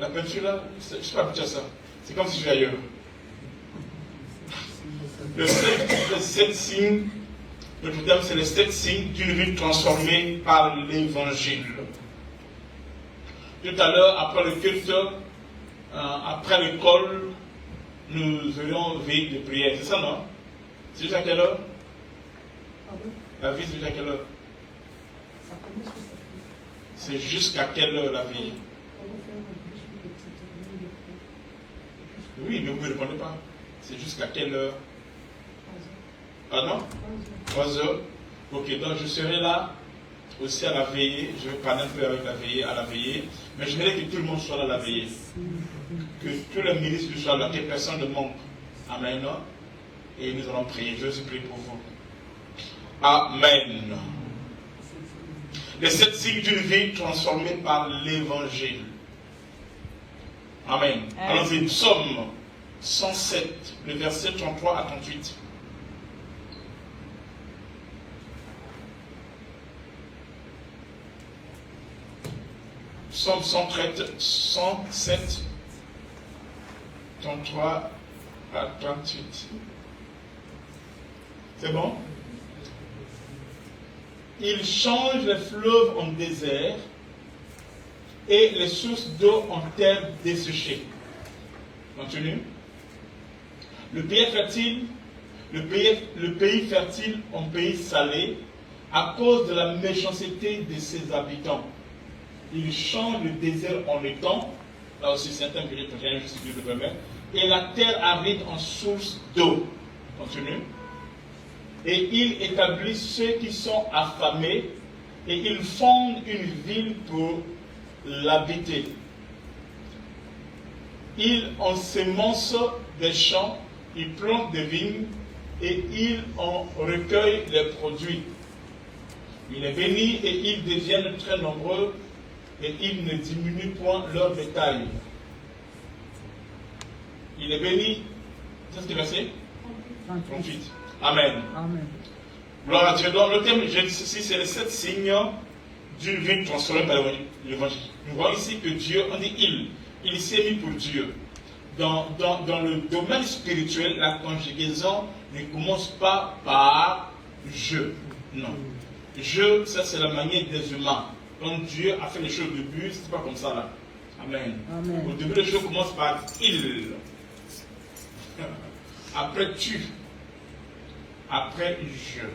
La peinture là, je ne suis pas habitué à ça. C'est comme si je vais ailleurs. Les 7 signes, notre thème c'est les 7 signes d'une vie transformée par l'évangile. Tout à l'heure, après le culte, après l'école, nous aurions veille de prière. C'est ça, non? C'est jusqu'à quelle heure? La vie, c'est jusqu'à quelle heure? C'est jusqu'à quelle heure la vie? Oui, mais vous ne répondez pas. C'est jusqu'à quelle heure? Pardon? 3 heures. Ok, donc je serai là aussi à la veillée. Je vais parler un peu avec la veillée, à la veillée. Mais je voudrais que tout le monde soit là à la veillée. Que tous les ministres soient là, que personne ne manque. Amen. Et nous allons prier. Je vais prier pour vous. Amen. Les 7 signes d'une vie transformée par l'évangile. Amen. Allons-y, Psaume 107, le verset 33 à 38. Psaume 107, 33 à 38. C'est bon? Il change les fleuves en désert et les sources d'eau en terre desséchée. Continue. Le pays fertile, le pays fertile en pays salé à cause de la méchanceté de ses habitants. Il change le désert en étang, là aussi certains que je sais plus le permettre, et la terre aride en source d'eau. Continue. Et il établit ceux qui sont affamés, et il fonde une ville pour l'habiter. Il ensemence des champs, il plante des vignes, et il en recueille les produits. Il est béni et ils deviennent très nombreux, et il ne diminue point leur bétail. Il est béni. C'est ce qui est versé 38. Amen. Amen. Gloire à Dieu. Donc le thème, je dis ceci, c'est les 7 signes d'une vie transformée par l'évangile. Nous voyons ici que Dieu, on dit il s'est mis pour Dieu. Dans le domaine spirituel, la conjugaison ne commence pas par je. Non. Je, ça c'est la manière des humains. Quand Dieu a fait les choses au début, c'est pas comme ça là. Amen. Amen. Au début, les choses commencent par il. Après tu. Après je.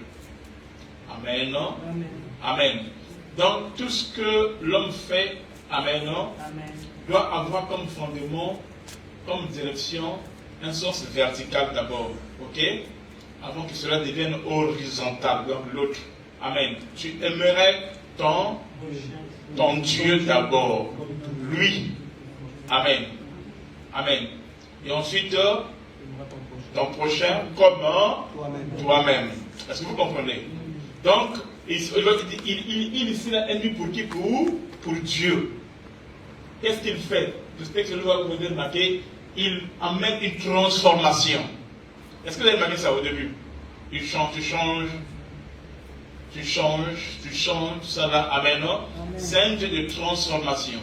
Amen. Amen. Amen. Donc tout ce que l'homme fait, amen, Amen. doit avoir comme fondement, comme direction, un sens vertical d'abord. Ok? Avant que cela devienne horizontal, donc l'autre. Amen. Tu aimerais ton Dieu d'abord. Lui. Amen. Amen. Et ensuite, ton prochain, comment? Toi-même. Est-ce que vous comprenez? Donc, il ici là est mis pour qui? Pour Dieu. Qu'est-ce qu'il fait? J'espère que je vais vous remarquer. Il amène une transformation. Est-ce que vous avez remarqué ça au début? Il change, tu changes, ça va. Amen. C'est un Dieu de transformation.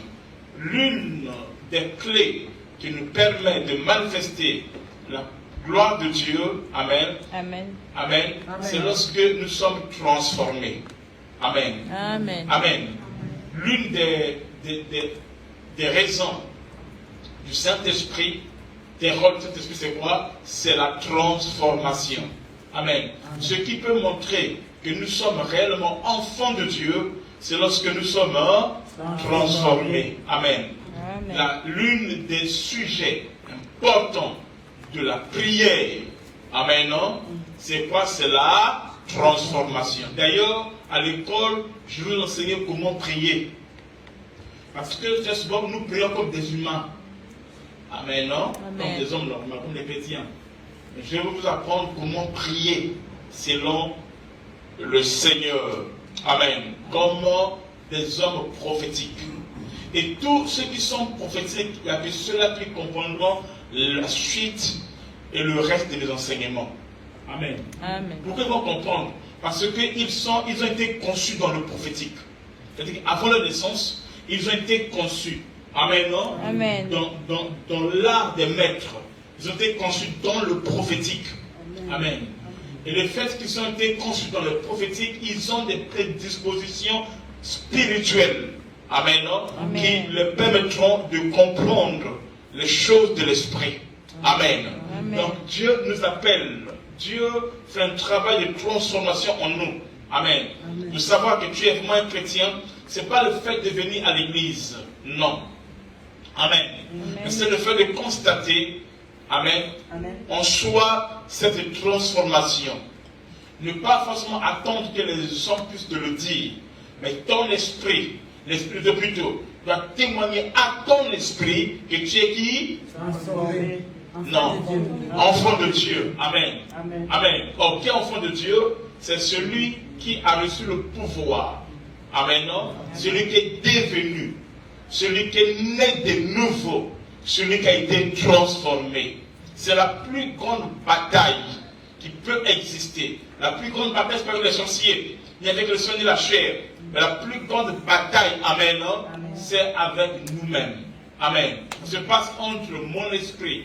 L'une des clés qui nous permet de manifester la gloire de Dieu, amen. Amen. Amen. C'est lorsque nous sommes transformés. Amen. Amen. Amen. L'une des raisons du Saint-Esprit, des rôles du Saint-Esprit, c'est quoi? C'est la transformation. Amen. Ce qui peut montrer que nous sommes réellement enfants de Dieu, c'est lorsque nous sommes transformés. Amen. L'une des sujets importants de la prière, amen, non? C'est quoi? C'est la transformation. D'ailleurs, à l'école, je vais vous enseigner comment prier. Parce que très souvent, nous prions comme des humains. Amen, non? Comme des hommes normaux, comme des chrétiens. Je vais vous apprendre comment prier selon le Seigneur. Amen. Comme des hommes prophétiques. Et tous ceux qui sont prophétiques, il y a que ceux-là qui comprendront la suite et le reste de mes enseignements. Amen. Amen. Pourquoi ils vont comprendre? Parce qu'ils ont été conçus dans le prophétique. C'est-à-dire qu'avant leur naissance, ils ont été conçus. Amen, non? Amen. Dans l'art des maîtres. Ils ont été conçus dans le prophétique. Amen. Et le fait qu'ils ont été conçus dans le prophétique, ils ont des prédispositions spirituelles. Amen, non? Amen. Qui leur permettront de comprendre les choses de l'esprit. Amen. Amen. Donc Dieu nous appelle. Dieu fait un travail de transformation en nous. Amen. De savoir que tu es vraiment un chrétien, ce n'est pas le fait de venir à l'église. Non. Amen. Mais c'est le fait de constater, amen, en soi cette transformation. Ne pas forcément attendre que les hommes puissent te le dire, mais ton esprit, l'esprit de plutôt, doit témoigner à ton esprit que tu es qui? Transformé. Non, enfant de Dieu. Amen. Amen. Or, qui est enfant de Dieu? C'est celui qui a reçu le pouvoir. Amen. Non? Celui qui est devenu, celui qui est né de nouveau, celui qui a été transformé. C'est la plus grande bataille qui peut exister. La plus grande bataille, c'est pas avec les sorciers, ni avec le sang ni la chair. Mais la plus grande bataille, amen, non? C'est avec nous-mêmes. Amen. Ça se passe entre mon esprit,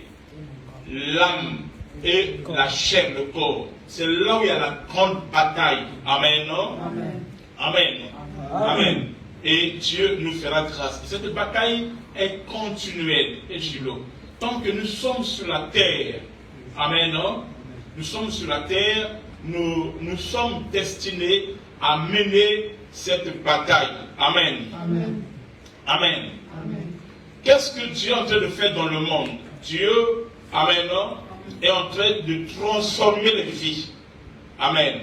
l'âme et la chair, le corps. C'est là où il y a la grande bataille. Amen, non? Amen. Amen. Amen. Et Dieu nous fera grâce. Et cette bataille est continuelle. Et Gilo, tant que nous sommes sur la terre, amen, non? Nous sommes sur la terre, nous sommes destinés à mener cette bataille. Amen. Amen. Amen. Amen. Qu'est-ce que Dieu est en train de faire dans le monde? Dieu, amen, non, est en train de transformer les vies. Amen.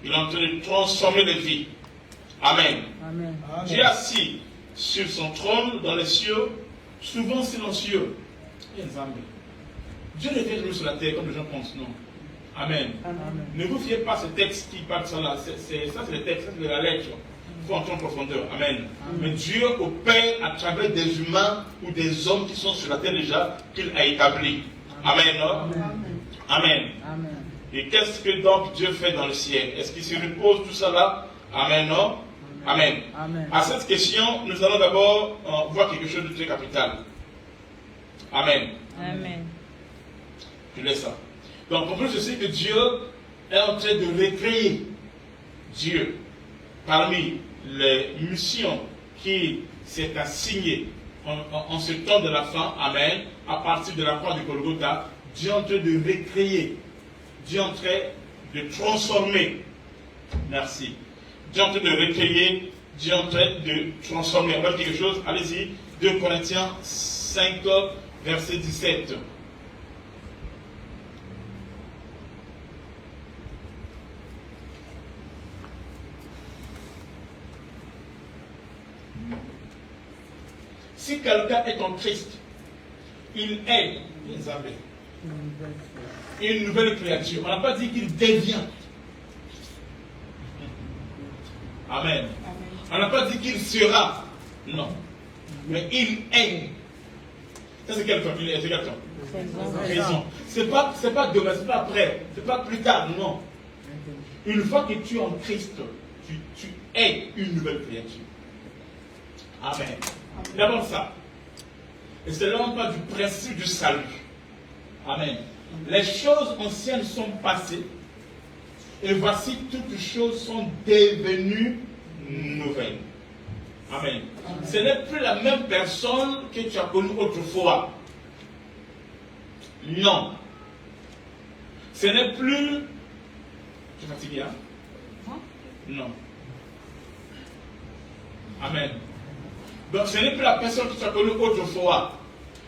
Il est en train de transformer les vies. Amen. Amen. Dieu est assis sur son trône dans les cieux, souvent silencieux. Dieu ne vient jamais sur la terre comme les gens pensent, non. Amen. Amen. Ne vous fiez pas à ce texte qui parle de ça là. Ça, c'est le texte, ça, c'est la lettre. Il faut entrer en profondeur. Amen. Amen. Mais Dieu opère à travers des humains ou des hommes qui sont sur la terre déjà, qu'il a établis. Amen. Amen. Amen. Amen. Et qu'est-ce que donc Dieu fait dans le ciel? Est-ce qu'il se repose tout ça là? Amen. Non? Amen. Amen. À cette question, nous allons d'abord voir quelque chose de très capital. Amen. Amen. Je laisse ça. Donc, comprenez ceci que Dieu est en train de recréer Dieu parmi les missions qui s'est assignées en ce temps de la fin. Amen. À partir de la croix de Golgotha, Dieu est en train de recréer. Dieu est en train de transformer. Merci. Dieu est en train de recréer. Dieu est en train de transformer. On va dire quelque chose. Allez-y. 2 Corinthiens 5, verset 17. Si quelqu'un est en Christ, il est une nouvelle créature. On n'a pas dit qu'il devient. Amen. On n'a pas dit qu'il sera. Non. Mais il est. Ça c'est quelqu'un. Il est quelqu'un. Raison. C'est pas demain, c'est pas après, c'est pas plus tard, non. Une fois que tu es en Christ, tu es une nouvelle créature. Amen. D'abord ça. Et c'est là on parle du principe du salut. Amen. Les choses anciennes sont passées. Et voici toutes choses sont devenues nouvelles. Amen. Ce n'est plus la même personne que tu as connue autrefois. Non. Ce n'est plus... Tu es fatigué, hein? Non. Amen. Donc ce n'est plus la personne que tu as connue autrefois.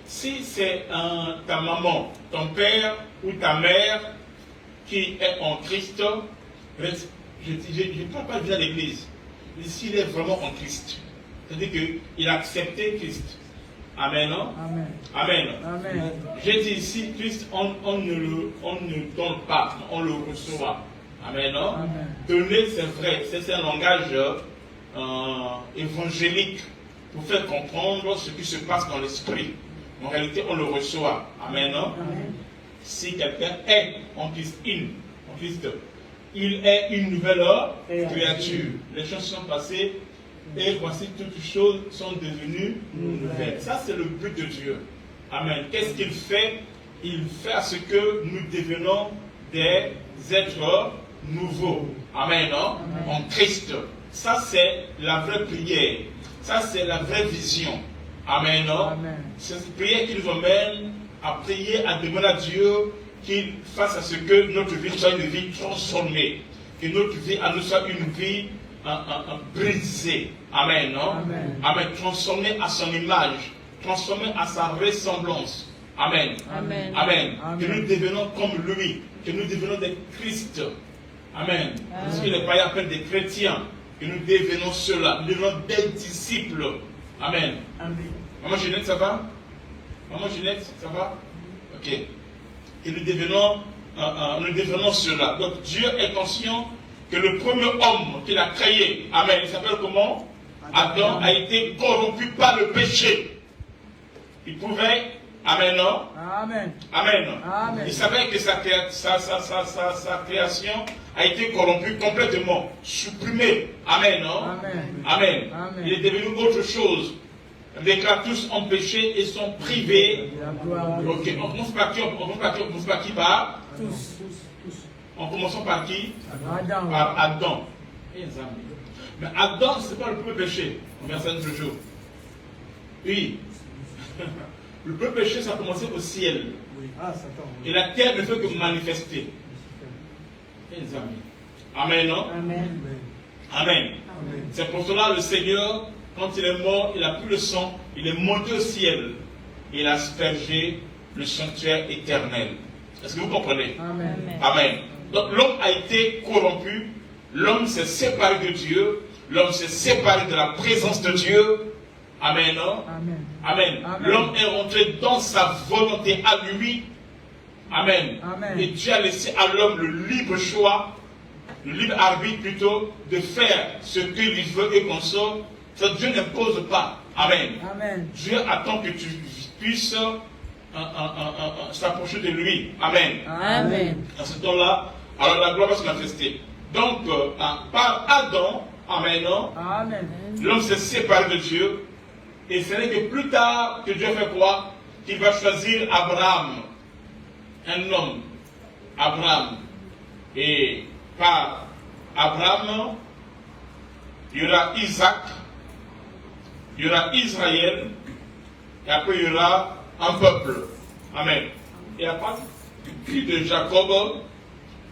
Si c'est ta maman, ton père ou ta mère qui est en Christ, je ne parle pas de à l'église. S'il est vraiment en Christ, c'est-à-dire qu'il a accepté Christ. Amen, non? Amen. Amen. Amen. J'ai dit ici, Christ, on ne donne pas, on le reçoit. Amen, non? Amen. Donner, c'est vrai, c'est un langage évangélique pour faire comprendre ce qui se passe dans l'esprit. En réalité, on le reçoit. Amen, non? Amen. Si quelqu'un est en Christ, il est une nouvelle créature. Les choses sont passées Et voici toutes choses sont devenues nouvelles. Ça, c'est le but de Dieu. Amen. Qu'est-ce qu'il fait? Il fait à ce que nous devenons des êtres nouveaux. Amen. Non? En Christ. Ça, c'est la vraie prière. Ça, c'est la vraie vision. Amen. Non? C'est cette prière qui nous emmène à prier, à demander à Dieu qu'il fasse à ce que notre vie soit une vie transformée. Que notre vie à nous soit une vie brisée. Amen. Non? Amen. Transformée à son image. Transformée à sa ressemblance. Amen. Amen. Amen. Que nous devenons comme lui. Que nous devenons des Christ. Amen. Parce que les païens appellent des chrétiens. Que nous devenons cela. Nous devenons des disciples. Amen. Amen. Maman Ginette, ça va? Maman Ginette, ça va? Ok. Et nous devenons cela. Donc Dieu est conscient que le premier homme qu'il a créé, amen, il s'appelle comment? Adam a été corrompu par le péché. Il pouvait, amen, non? Amen. Amen. Amen. Il savait que sa création a été corrompue complètement, supprimée. Amen, non? Amen. Amen. Amen. Il est devenu autre chose. Les cas tous ont péché et sont privés. Ok, on commence par qui? On commence par qui? Par tous. En commençant par qui? Adam. Par Adam. Mais Adam, ce n'est pas le premier péché. On vient ça un jour. Oui. Le premier péché, ça a commencé au ciel. Et la terre ne fait que manifester. Amen, non? Amen. Amen. C'est pour cela le Seigneur, quand il est mort, il a pris le sang, il est monté au ciel. Et il a aspergé le sanctuaire éternel. Est-ce que vous comprenez? Amen. Amen. Donc l'homme a été corrompu, l'homme s'est séparé de Dieu, l'homme s'est séparé de la présence de Dieu. Amen. Non? Amen. Amen. Amen. L'homme est rentré dans sa volonté à lui. Amen. Amen. Et Dieu a laissé à l'homme le libre choix, le libre arbitre plutôt, de faire ce qu'il veut et qu'on sort. Ça, Dieu n'impose pas. Amen. Amen. Dieu attend que tu puisses s'approcher de lui. Amen. Amen. À ce temps-là, alors la gloire va se manifester. Donc, par Adam, amen, amen, l'homme s'est séparé de Dieu. Et ce n'est que plus tard que Dieu fait quoi? Qu'il va choisir Abraham. Un homme. Abraham. Et par Abraham, il y aura Isaac, il y aura Israël, et après il y aura un peuple. Amen. Et à partir du cri de Jacob,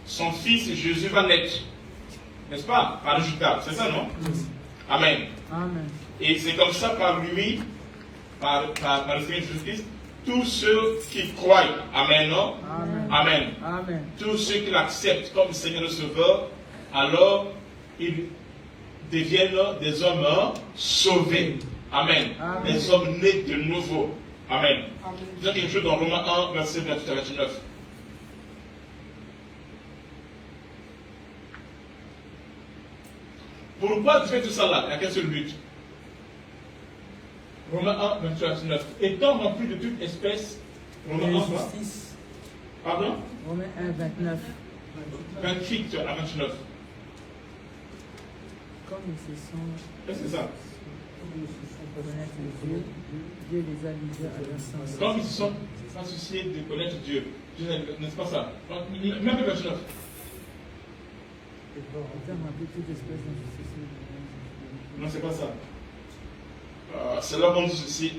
son fils Jésus va naître. N'est-ce pas? Par Judas. C'est ça, non? Amen. Amen. Et c'est comme ça, par lui, par le Seigneur Jésus-Christ, tous ceux qui croient, amen, non? Amen. Amen. Amen. Tous ceux qui l'acceptent comme Seigneur le Sauveur, alors ils deviennent des hommes sauvés. Amen. Amen. Des hommes nés de nouveau. Amen. Il y a quelque chose dans Romains 1, verset 28 à 29. Pourquoi tu fais tout ça là? Il y a qu'un seul but. Romains 1, 28 à 29. Étant rempli de toute espèce, Romains 1, pardon? Romains 1, 29. 28 à 29. Comme ils se sont. Qu'est-ce que c'est ça? Comme ils se sont connaître Dieu, Dieu les a livrés à leur sens. Comme ils se sont associés de connaître Dieu. N'est-ce pas ça? Même 29. Étant rempli de toute espèce d'injustice. Non, c'est pas ça. C'est là qu'on dit ceci.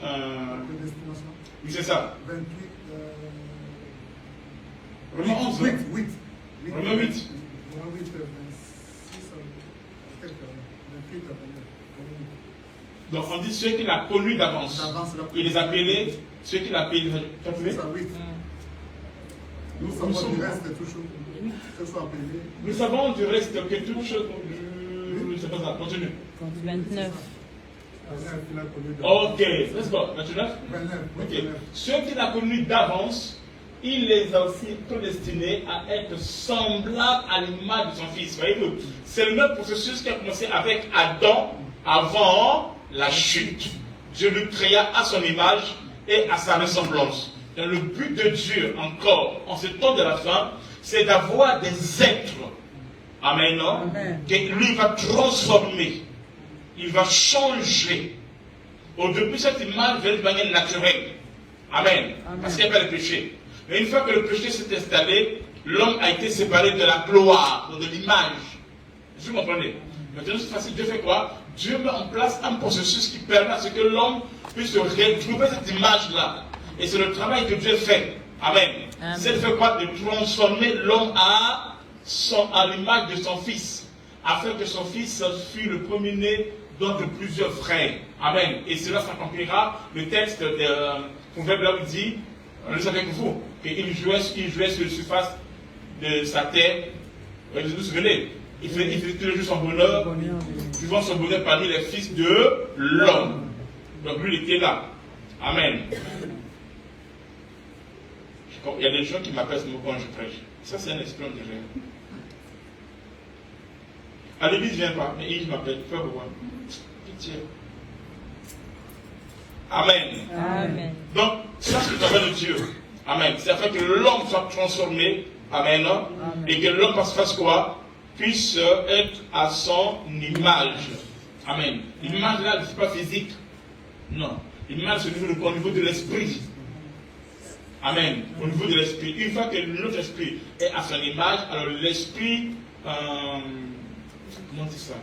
Oui, c'est ça. 28. Romains 11. 8. Romains 8. 26, 28. Donc on dit ceux qu'il a connus d'avance. Il les a appelés, ceux qu'il a appelés. Tu as trouvé? Nous savons du reste que tout chose. Nous savons du reste que toute chose. C'est pas ça, continue. 29. Ok, let's go. 29. Ok. Ceux qu'il a connus d'avance, il les a aussi prédestinés à être semblables à l'image de son fils. Voyez-vous, c'est le même processus qui a commencé avec Adam avant la chute. Dieu le créa à son image et à sa ressemblance. Et le but de Dieu, encore, en ce temps de la fin, c'est d'avoir des êtres, amen, non? Que lui va transformer. il va changer. Au début, cette image vient de manière naturelle. Amen. Parce qu'il n'y a pas de péché. Mais une fois que le péché s'est installé, l'homme a été séparé de la gloire, de l'image. Vous comprenez? Maintenant, cette fois-ci, Dieu fait quoi? Dieu met en place un processus qui permet à ce que l'homme puisse retrouver cette image-là. Et c'est le travail que Dieu fait. Amen. C'est de faire quoi? De transformer l'homme à l'image de son fils, afin que son fils fût le premier-né de plusieurs frères. Amen. Et cela s'accomplira. Le texte de Proverbe là dit, on le savait que vous, qu'il jouait sur la surface de sa terre. Vous vous souvenez? Il faisait tous les jours son bonheur, vivant son bonheur parmi les fils de l'homme. Donc lui, il était là. Amen. Il y a des gens qui m'appellent ce mot quand je prêche. Ça, c'est un esprit de rêve. À l'église, je ne viens pas, mais il m'appelle. Fais voir. Pitié. Amen. Amen. Donc, ça, c'est le travail de Dieu. Amen. C'est afin que l'homme soit transformé. Amen. Et que l'homme fasse quoi? Puisse être à son image. Amen. L'image là, ce n'est pas physique. Non. L'image, c'est au niveau de l'esprit. Amen. Au niveau de l'esprit. Une fois que notre esprit est à son image, alors l'esprit, comment on dit ça?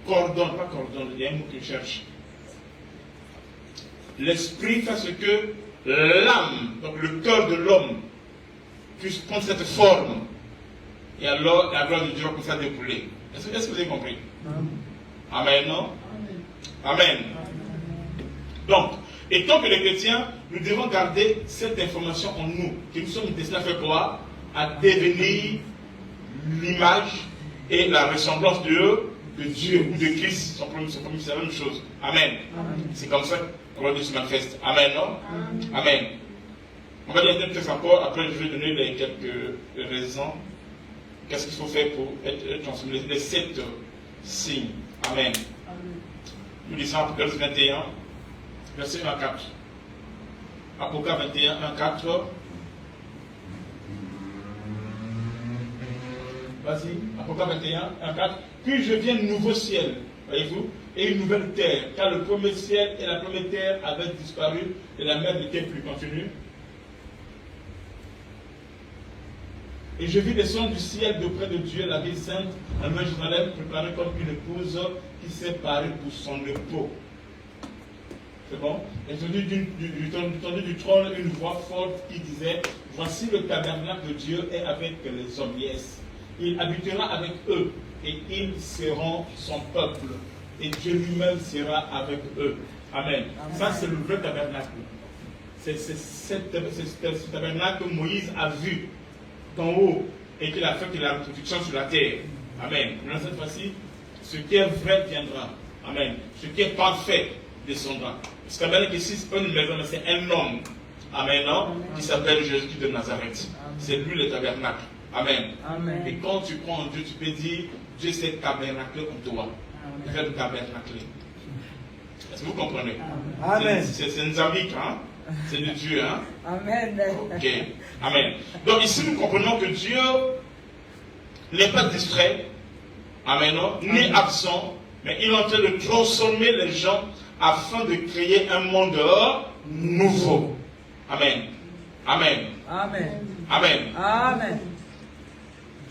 Coordonne, pas coordonne, il y a un mot que je cherche. L'esprit fait ce que l'âme, donc le cœur de l'homme, puisse prendre cette forme. Et alors, la gloire de Dieu va commencer à découler. Est-ce que vous avez compris? Amen, non? Amen. Donc, étant que les chrétiens, nous devons garder cette information en nous, que nous sommes destinés à faire quoi? À devenir l'image et la ressemblance de Dieu ou de Christ. C'est la même chose. Amen. C'est comme ça que la gloire de Dieu se manifeste. Amen, non? Amen. On va dire un texte encore, après je vais donner les quelques raisons. Qu'est-ce qu'il faut faire pour être transformé? Les 7 signes. Amen. Nous lisons Apocalypse 21, verset 1 à 4. Apocalypse 21, 1 à 4. Vas-y, Apocalypse 21, 1 à 4. Puis je viens de nouveau ciel, voyez-vous, et une nouvelle terre, car le premier ciel et la première terre avaient disparu, et la mer n'était plus. Continue. Et je vis descendre du ciel d'auprès de Dieu, la ville sainte, la Nouvelle Jérusalem, préparée comme une épouse qui s'est parée pour son époux. C'est bon? Et entendu du trône une voix forte qui disait, voici le tabernacle de Dieu est avec les hommes. Yes. Il habitera avec eux et ils seront son peuple. Et Dieu lui-même sera avec eux. Amen. Ça, c'est le vrai tabernacle. C'est ce tabernacle que Moïse a vu d'en haut et qu'il a fait la reproduction sur la terre. Amen. Dans cette fois-ci, ce qui est vrai viendra. Amen. Ce qui est parfait descendra. Parce que ici, ce n'est pas une maison, mais c'est un homme. Amen. Qui s'appelle Jésus de Nazareth. C'est lui le tabernacle. Amen. Amen. Et quand tu crois en Dieu, tu peux dire Dieu s'est tabernaclé en toi. Il fait le tabernaclé. Est-ce que vous comprenez? Amen. C'est Nzamik, hein? C'est de Dieu, hein? Amen. Ok. Amen. Donc ici, nous comprenons que Dieu n'est pas distrait. Amen. Ni absent. Mais il est en train de transformer les gens afin de créer un monde nouveau. Amen. Amen. Amen. Amen. Amen.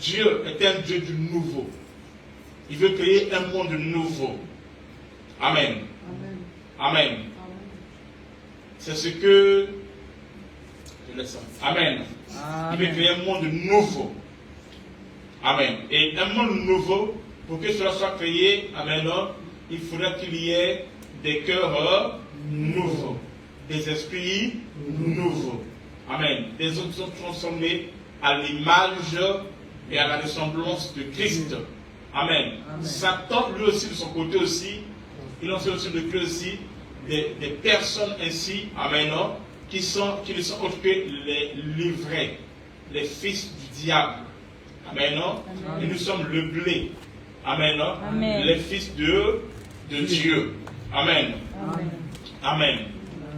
Dieu est un Dieu du nouveau. Il veut créer un monde nouveau. Amen. Amen. C'est ce que... Je laisse ça. Amen. Il veut créer un monde nouveau. Amen. Et un monde nouveau, pour que cela soit créé, amen, il faudra qu'il y ait des cœurs nouveaux, des esprits nouveaux. Amen. Des hommes sont transformés à l'image et à la ressemblance de Christ. Amen. Satan, lui aussi, de son côté aussi, il en fait aussi de Dieu aussi, des personnes ainsi, amen, qui ne sont autres que les livrés, les fils du diable. Amen. Et nous sommes le blé. Amen. Les fils de Dieu. Amen. Amen.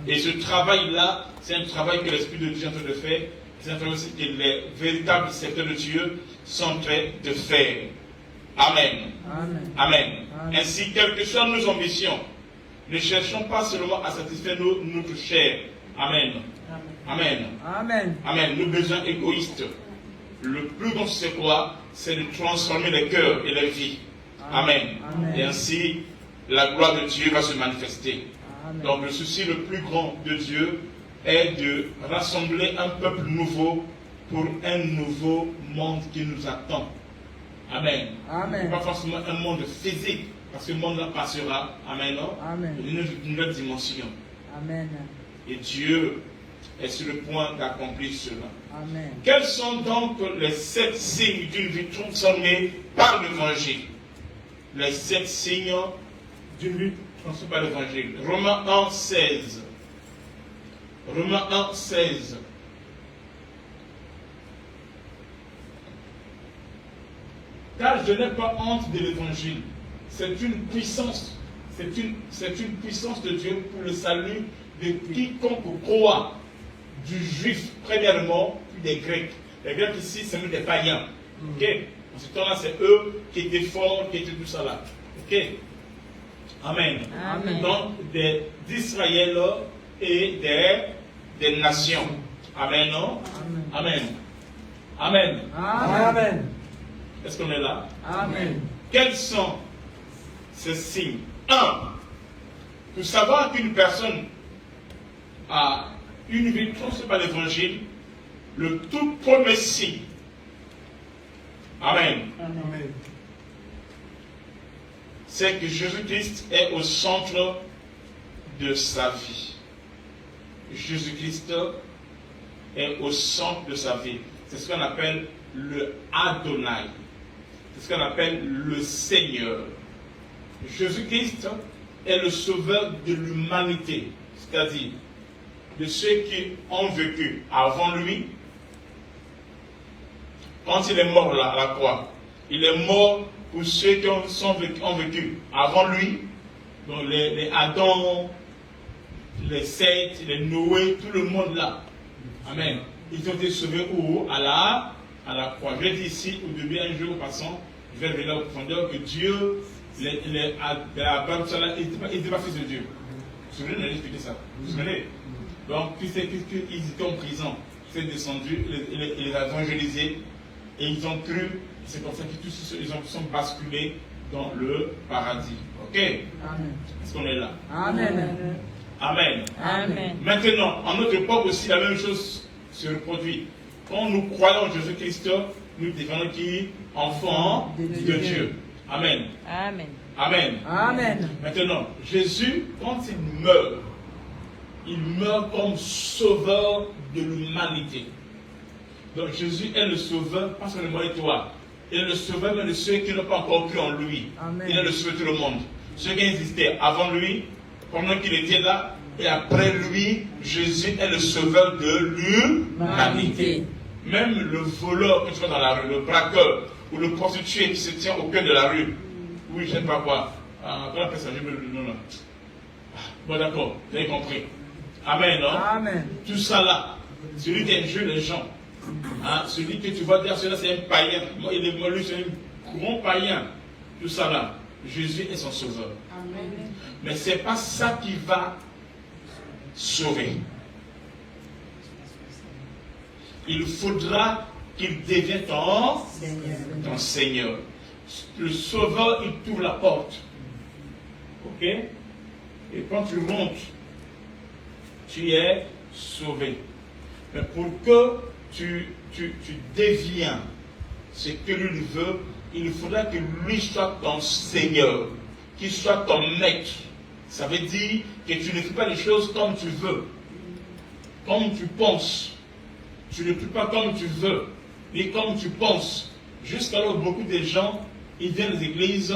Et ce travail-là, c'est un travail que l'Esprit de Dieu est en train de faire. C'est un travail aussi que les véritables secteurs de Dieu sont en train de faire. Amen. Amen. Amen. Amen. Ainsi, quelles que soient nos ambitions, ne cherchons pas seulement à satisfaire notre chair. Amen. Amen. Amen. Amen. Nos besoins égoïstes. Le plus grand, c'est quoi? C'est de transformer les cœurs et les vies. Amen. Amen. Et ainsi, la gloire de Dieu va se manifester. Amen. Donc, le souci le plus grand de Dieu est de rassembler un peuple nouveau pour un nouveau monde qui nous attend. Amen. Amen. Pas forcément un monde physique, parce que le monde là passera. Amen. Non? Amen. Une nouvelle dimension. Amen. Et Dieu est sur le point d'accomplir cela. Amen. Quels sont donc les 7 signes d'une vie transformée par l'évangile? Les 7 signes d'une vie transformée par l'évangile. Romains 1, 16. Romains 1, 16. Car je n'ai pas honte de l'évangile. C'est une puissance. C'est une puissance de Dieu pour le salut de quiconque croit. Du juif, premièrement, puis des Grecs. Les Grecs ici, c'est même des païens. Ok? En ce temps-là, c'est eux qui étaient forts, qui étaient tout ça là. Ok? Amen. Amen. Donc, d'Israël et des nations. Amen, non? Amen. Amen. Amen. Amen. Est-ce qu'on est là? Amen. Quels sont ces signes? 1. Pour savoir qu'une personne a une vie transformée par l'évangile, le tout premier signe. Amen. Amen. C'est que Jésus-Christ est au centre de sa vie. Jésus-Christ est au centre de sa vie. C'est ce qu'on appelle le Adonai. C'est ce qu'on appelle le Seigneur. Jésus-Christ est le sauveur de l'humanité, c'est-à-dire de ceux qui ont vécu avant lui. Quand il est mort là, à la croix, il est mort pour ceux qui ont vécu avant lui, donc les Adam, les Seth, les Noé, tout le monde là. Amen. Ils ont été sauvés où? À la croix. Je l'ai dit ici au début, un jour passant, je vais revenir au profondeur que Dieu, Abraham, il n'était pas fils de Dieu. Vous vous souvenez, on a expliqué ça. Vous vous souvenez? Donc, ils étaient en prison. Ils sont descendus, ils les ont évangélisés et ils ont cru. C'est comme ça qu'ils sont basculés dans le paradis. Ok? Amen. Est-ce qu'on est là? Amen. Amen. Amen. Maintenant, en notre époque aussi, la même chose se reproduit. Quand nous croyons en Jésus-Christ, nous devenons qui? Enfants de Dieu. Amen. Amen. Amen. Amen. Maintenant, Jésus, quand il meurt comme sauveur de l'humanité. Donc Jésus est le sauveur, pas seulement de toi. Il est le sauveur même de ceux qui n'ont pas encore cru en lui. Amen. Il est le sauveur de tout le monde. Ceux qui existaient avant lui, pendant qu'il était là, et après lui, Jésus est le sauveur de l'humanité. Même le voleur que tu vois dans la rue, le braqueur, ou le prostitué qui se tient au cœur de la rue. Oui, je ne sais pas quoi. Comment on appelle ça? Non. Bon, d'accord, vous avez compris. Amen, non? Amen. Tout ça là, celui qui injure les gens, celui que tu vois dire, celui-là c'est un païen, il est lui c'est un grand païen, tout ça là, Jésus est son sauveur. Amen. Mais ce n'est pas ça qui va sauver. Il faudra qu'il devienne ton Seigneur. Le sauveur, il t'ouvre la porte. Ok? Et quand tu montes, tu es sauvé. Mais pour que tu deviens ce que lui veut, il faudra que lui soit ton Seigneur, qu'il soit ton maître. Ça veut dire que tu ne fais pas les choses comme tu veux, comme tu penses. Tu ne fais pas comme tu veux, mais comme tu penses. Jusqu'alors, beaucoup de gens, ils viennent aux églises,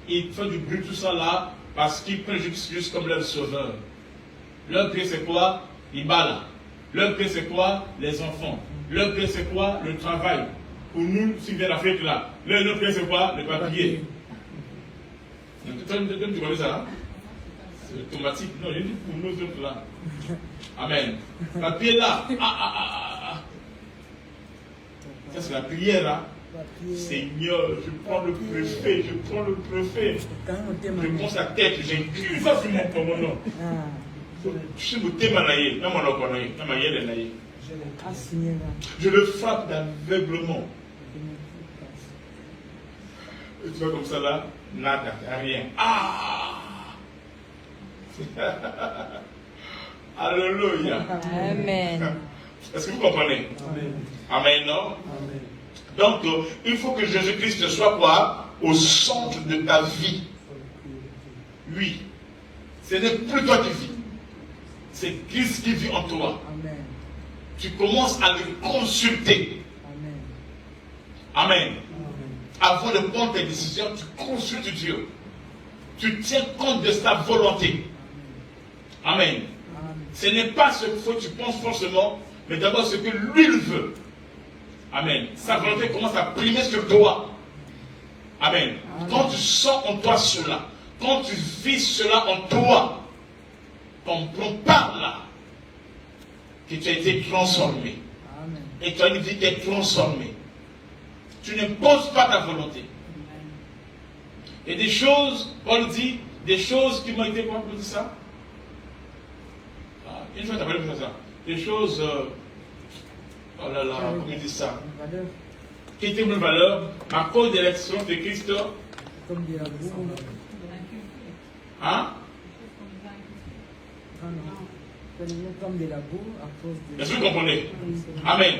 ils font du bruit, tout ça là, parce qu'ils prennent juste comme leur sauveur. Leur Dieu c'est quoi? Ils balent. Leur Dieu c'est quoi? Les enfants. Leur Dieu c'est quoi? Le travail. Pour nous, si vient l'Afrique là, leur Dieu c'est quoi? Le papier. Tu connais ça? Hein? C'est automatique. Non, je dis pour nous autres là. Amen. Papier là. Ça c'est la prière là. Seigneur, je prends le préfet, je prends le préfet. Je prends sa tête, j'incline. Ça, c'est mon nom. Je suis témanaïe, non, mon okonaïe, non, ma yelle naïe. Je le frappe d'aveuglement. Et tu vois comme ça là, nada, rien. Ah! Alléluia. Amen. Est-ce que vous comprenez? Amen. Amen, non? Amen. Donc, il faut que Jésus-Christ soit quoi? Au centre de ta vie. Oui. Ce n'est plus toi qui vis. C'est Christ qui vit en toi. Amen. Tu commences à le consulter. Amen. Amen. Avant de prendre tes décisions, tu consultes Dieu. Tu tiens compte de sa volonté. Amen. Ce n'est pas ce que tu penses forcément, mais d'abord ce que lui il veut. Amen. Sa volonté commence à primer sur toi. Amen. Quand tu sens en toi cela, quand tu vis cela en toi, comprends par là que tu as été transformé. Amen. Et tu as une vie qui est transformée. Tu n'imposes pas ta volonté. Et des choses, Paul dit, des choses qui m'ont été, comment on dit ça? Une fois, tu as parlé de ça. Des choses, oh là là, comment on dit ça? Qui étaient une valeur à cause de l'excellence de Christ. Comme de la boue. Hein? Comme de la boue à cause de... Est-ce que vous comprenez? Amen.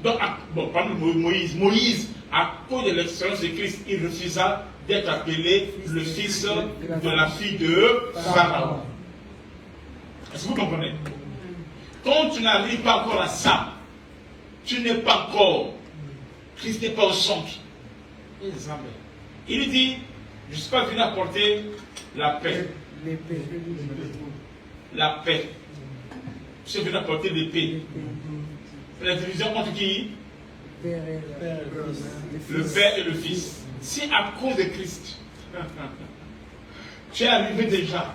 Donc, bon, parlons de Moïse. Moïse, à cause de l'excellence de Christ, il refusa d'être appelé le fils de la fille de Pharaon. Est-ce que vous comprenez? Quand tu n'arrives pas encore à ça, tu n'es pas encore, Christ n'est pas au centre. Il dit, je ne suis pas venu apporter la paix. La paix. Je suis venu apporter l'épée. La division entre qui? Le Père et le Fils. Si à cause de Christ, tu es arrivé déjà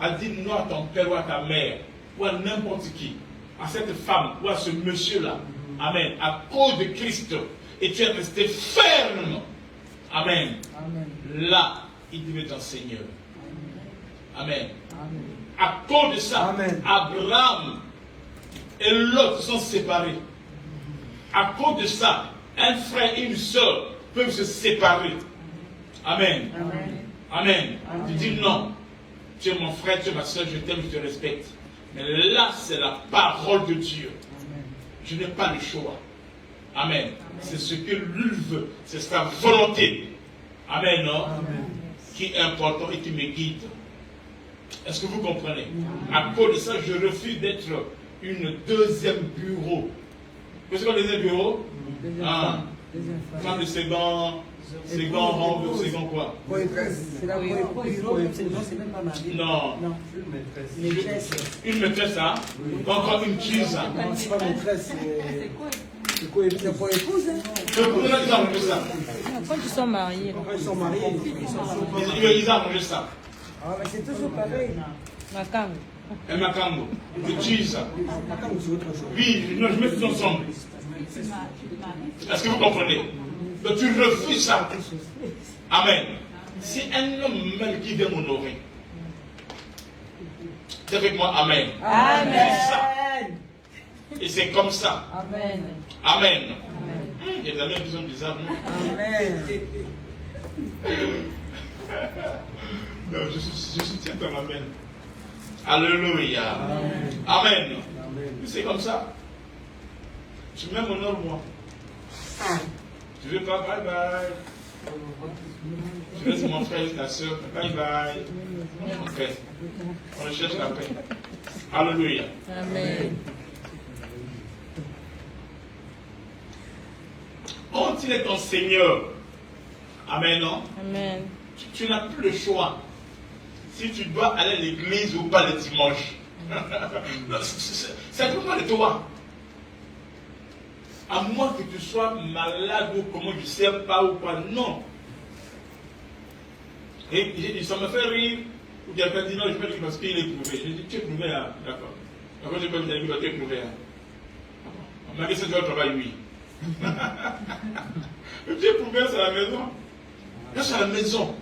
à dire non à ton père ou à ta mère, ou à n'importe qui, à cette femme ou à ce monsieur-là, amen, à cause de Christ, et tu es resté ferme, amen, amen. Là, il devait être un Seigneur. Amen. Amen. À cause de ça, amen. Abraham et Lot sont séparés. À cause de ça, un frère et une soeur peuvent se séparer. Amen. Amen. Amen. Amen. Tu dis non. Tu es mon frère, tu es ma soeur, je t'aime, je te respecte. Mais là, c'est la parole de Dieu. Amen. Je n'ai pas le choix. Amen. C'est ce que lui veut. C'est sa volonté. Amen, non? Amen. Qui est important et qui me guide. Est-ce que vous comprenez? À cause de ça, je refuse d'être une deuxième bureau. Qu'est-ce qu'on dit deuxième bureau? Femme de second rang, de second quoi? C'est la poétresse. C'est même pas marié. Non. Une maîtresse, hein? Encore une cuisse. Non, c'est pas maîtresse. C'est quoi épouse? Quand ils sont mariés. Quand ils sont mariés. Ils ont arrangé ça. Ah, mais c'est toujours pareil. Makango. Un makango. Une cuisse. Makango, c'est autre chose. Oui, je mets tout ensemble. Est-ce que vous comprenez? Donc tu refuses ça. Amen. C'est un homme même qui vient m'honorer. C'est avec moi, amen. Amen. Et c'est comme ça. Amen. Amen. Il y a des amis qui sont bizarres. Amen. Non, je soutiens ton amen. Alléluia. Amen. Amen. C'est comme ça. Tu m'honores moi. Tu veux pas? Bye bye. Je laisse mon frère et ta soeur. Bye bye. Ok. On recherche la paix. Alléluia. Amen. Quand il est ton Seigneur, amen, non? Amen. Tu n'as plus le choix. Si tu dois aller à l'église ou pas le dimanche. C'est vraiment de toi. À moins que tu sois malade ou comment je ne sais pas ou pas. Non. Et ça me fait rire. Ou quelqu'un dit non, je ne peux pas dire parce qu'il est prouvé. Je dis tu es prouvé, hein? D'accord. D'accord, je peux me dire tu es prouvé. Ma question, tu vas travailler, oui. Le Dieu pour bien, c'est à la maison. Là, c'est à la maison.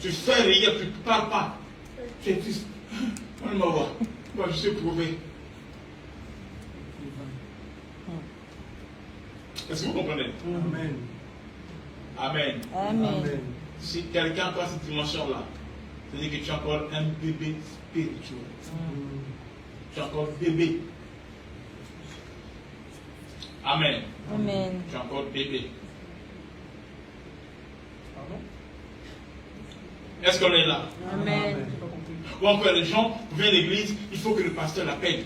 Tu fais rien, tu ne parles pas. Tu es triste. On m'a voir. Moi, je suis prouvé. Est-ce que vous comprenez? Amen. Amen. Amen. Si quelqu'un a cette dimension-là, c'est-à-dire que tu es encore un bébé spirituel. Tu es encore bébé. Amen. Amen. Tu es encore bébé. Est-ce qu'on est là? Amen. Ou encore les gens viennent à l'église, il faut que le pasteur l'appelle.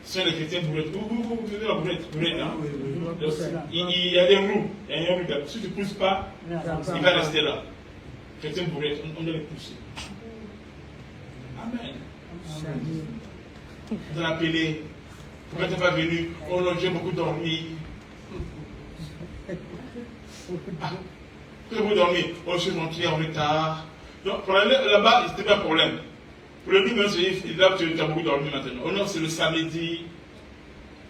Si les chrétiens bourrettes, vous faisiez la bourrette, hein? Il y a des roues, il y a un roues. Si tu ne pousses pas, il va rester là. Chrétien bourrette, on doit les pousser. Amen. Vous allez appeler. Pourquoi tu n'es pas venu? Oh non, j'ai beaucoup dormi. J'ai beaucoup dormi. Oh, je suis rentré en retard. Donc, pour aller là-bas, c'était pas un problème. Pour le dimanche, là, tu as beaucoup dormi maintenant. Oh non, c'est le samedi.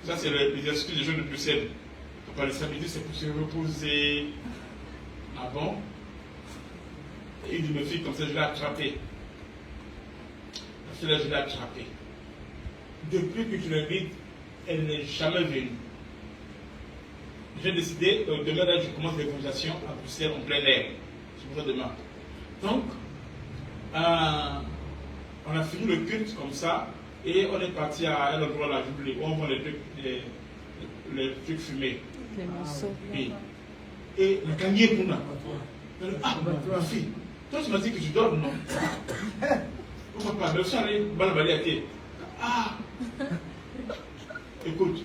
Ça, c'est les excuses des gens de Bruxelles. Le samedi, c'est pour se reposer. Ah bon? Et il me fait comme ça, je l'ai attrapé. Parce que là, je l'ai attrapé. Depuis que tu l'invites, elle n'est jamais venue. J'ai décidé, demain, là, je commence l'évangélisation à Bruxelles en plein air. C'est pour ça demain. Donc, on a fini le culte comme ça, et on est parti à un endroit là, j'oublie, où on vend les trucs fumés. Les morceaux. Oui. Et le canier pour là. Ah, ma fille, toi tu m'as dit que tu dors, non? Pourquoi pas? Mais je suis allé balabaler à pied. Ah! Écoute,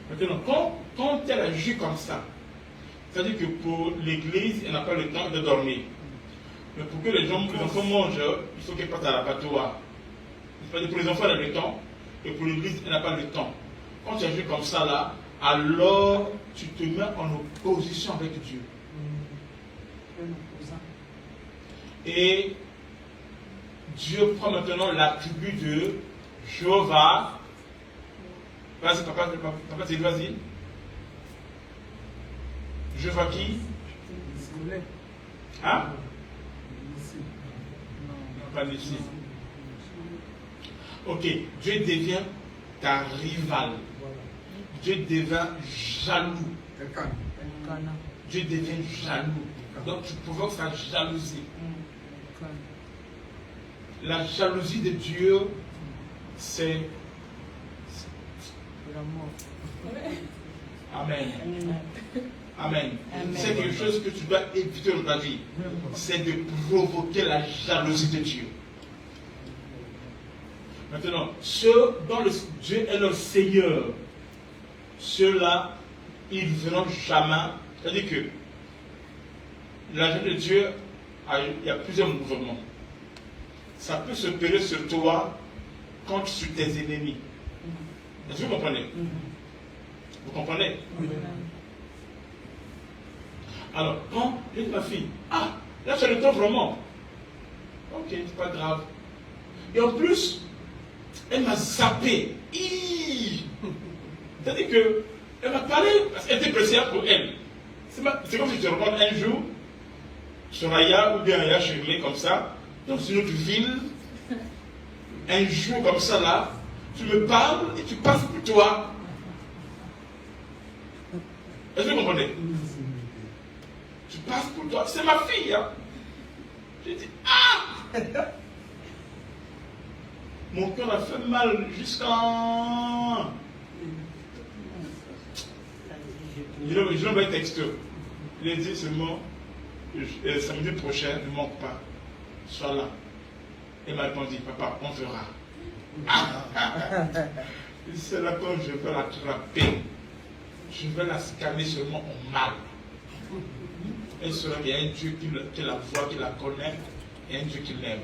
maintenant, quand elle agit comme ça, c'est-à-dire que pour l'église, elle n'a pas le temps de dormir. Mais pour que les enfants mangent, il faut qu'elle parte à l'abattoir. Pour les enfants, elle a le temps, et pour l'église, elle n'a pas le temps. Quand tu agis comme ça, là, alors tu te mets en opposition avec Dieu. Et Dieu prend maintenant l'attribut de Jéhovah. Vas-y, papa, vas-y. Jéhovah qui? Hein? Non, pas ici. Ok, Dieu devient ta rivale. Dieu devient jaloux. Dieu devient jaloux. Donc tu provoques sa jalousie. La jalousie de Dieu, c'est la mort. Amen. Amen. C'est quelque chose que tu dois éviter dans ta vie. C'est de provoquer la jalousie de Dieu. Maintenant, ceux dont Dieu est leur Seigneur, ceux-là, ils ne verront jamais. C'est-à-dire que l'agent de Dieu, il y a plusieurs mouvements. Ça peut se opérer sur toi contre sur tes ennemis. Est-ce que vous comprenez? Vous comprenez? Alors, quand je dis ma fille, ah, là c'est le temps vraiment. Ok, c'est pas grave. Et en plus, elle m'a zappé. C'est-à-dire que elle m'a parlé, parce qu'elle était pressée pour elle. C'est comme si tu rencontres un jour sur Aya ou bien Aya Chirlé comme ça, dans une autre ville, un jour comme ça là, tu me parles et tu passes pour toi. Est-ce que vous comprenez? Tu passes pour toi. C'est ma fille. Hein? J'ai dit, ah! Mon cœur a fait mal jusqu'en... Je lui envoie un texto. Il a dit seulement, samedi prochain, ne manque pas. Sois là. Il m'a répondu, papa, on verra. C'est là quand je vais l'attraper. Je vais la scanner seulement en mal. Elle saura qu'il y a un Dieu qui la voit, qui la connaît, et un Dieu qui l'aime.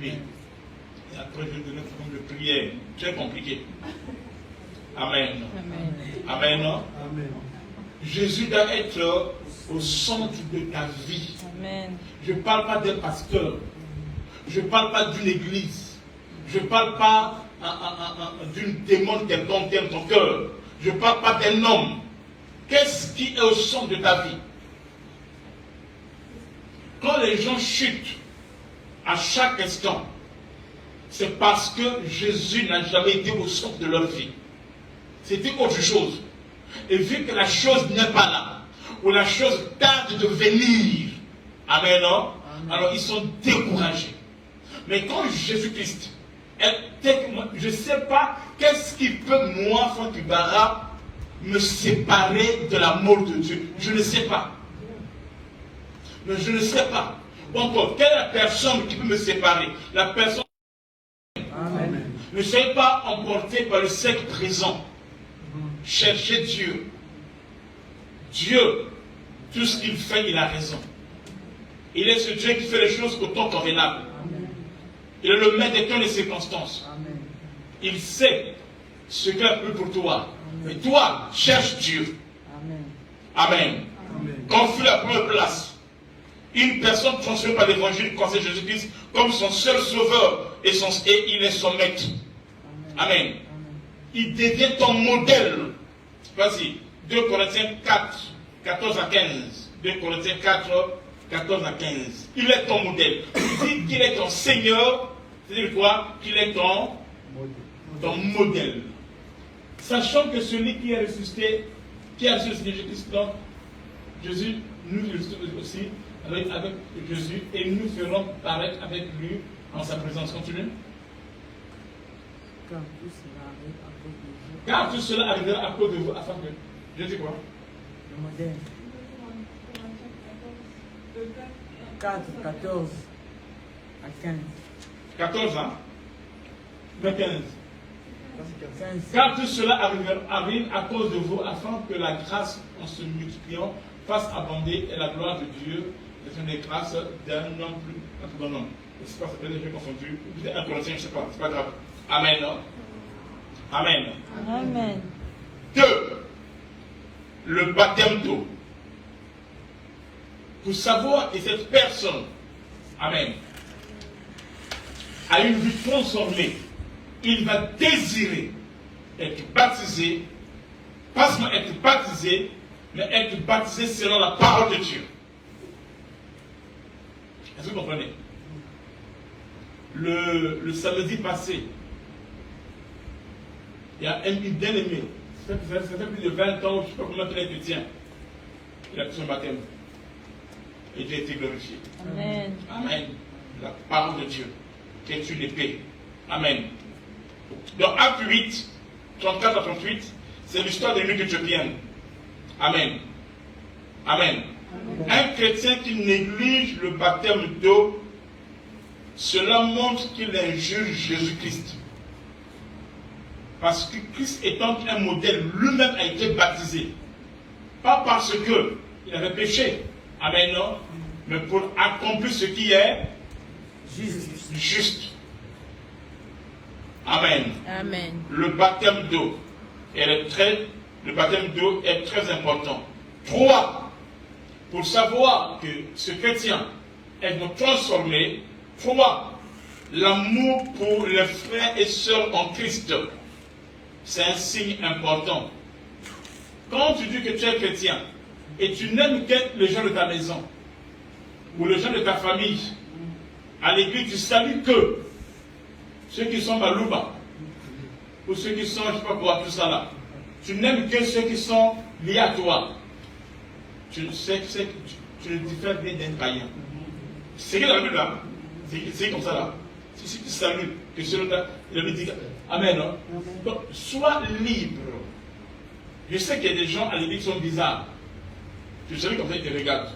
Oui. Et après, je vais donner une forme de prière. Très compliqué. Amen. Amen. Amen. Jésus doit être au centre de ta vie. Amen. Je ne parle pas d'un pasteur. Je ne parle pas d'une église. Je ne parle pas d'une démon quelconque qui aime ton cœur. Je ne parle pas d'un homme. qu'est-ce qui est au centre de ta vie? Quand les gens chutent à chaque instant, c'est parce que Jésus n'a jamais été au centre de leur vie. C'était autre chose. Et vu que la chose n'est pas là, ou la chose tarde de venir, amen, non? Alors ils sont découragés. Mais quand Jésus-Christ, je ne sais pas qu'est-ce qui peut, moi, Franck Ibarra, me séparer de l'amour de Dieu. Je ne sais pas. Mais je ne sais pas. Encore, quelle est la personne qui peut me séparer? La personne Amen. ne soyez pas emporté par le siècle présent. Cherchez Dieu. Dieu, tout ce qu'il fait, il a raison. Il est ce Dieu qui fait les choses au temps convenable. Il est le maître des temps et des circonstances. Amen. Il sait ce qu'il a fait pour toi. Mais toi, cherche Dieu. Amen. Amen. Quand fut la première place, une personne transformée par l'évangile concerne Jésus-Christ comme son seul sauveur et il est son maître. Amen. Il devient ton modèle. Vas-y. 2 Corinthiens 4, 14 à 15. 2 Corinthiens 4, 14 à 15. Il est ton modèle. Il dit qu'il est ton Seigneur. C'est-à-dire quoi? Qu'il est ton modèle. Sachant que celui qui est ressuscité, qui a ressuscité Jésus-Christ, donc Jésus nous ressuscite aussi avec Jésus et nous ferons paraître avec lui en sa présence. Continue. Car tout cela arrive à cause de vous. Car tout cela arrivera à cause de vous afin que. Je dis quoi? Le modèle. 4, 14 à 15. 14 ans. 15. 15. Car tout cela arrive à cause de vous, afin que la grâce, en se multipliant, fasse abonder et la gloire de Dieu, c'est une des grâces d'un homme plus un grand homme. Je ne sais pas, c'est peut-être que j'ai confondu. Un Corinthien, je ne sais pas, c'est pas grave. Amen. Non? Amen. Amen. 2. Le baptême d'eau. Pour savoir que cette personne, amen, a une vie transformée, il va désirer être baptisé, pas seulement être baptisé, mais être baptisé selon la parole de Dieu. Est-ce que vous comprenez? Le samedi passé, il y a un bien-aimé, ça fait plus de 20 ans, je ne sais pas comment il est chrétien, il a pris son baptême. Et Dieu a été glorifié. Amen. Amen. La parole de Dieu, qui est une épée. Amen. Dans Acte 8, 34 à 38, c'est l'histoire des nuits éthiopiennes. Amen. Amen. Un chrétien qui néglige le baptême d'eau, cela montre qu'il injure Jésus-Christ. Parce que Christ étant un modèle, lui-même a été baptisé. Pas parce qu'il avait péché. Amen, non? Mais pour accomplir ce qui est juste. Amen. Amen. Le baptême d'eau est très important. 3. Pour savoir que ce chrétien est transformé. 3. L'amour pour les frères et sœurs en Christ. C'est un signe important. Quand tu dis que tu es chrétien et tu n'aimes que les gens de ta maison ou les gens de ta famille, à l'église tu salues que ceux qui sont Malouba ou ceux qui sont, je ne sais pas quoi, tout ça là. Tu n'aimes que ceux qui sont liés à toi. Tu sais que tu le diffères bien d'un païen. C'est que la Bible là, c'est comme ça là. Si tu salues, que celui-là, il lui dit Amen. Non? Donc, sois libre. Je sais qu'il y a des gens à l'église qui sont bizarres. Tu sais comme ça, ils te regardent.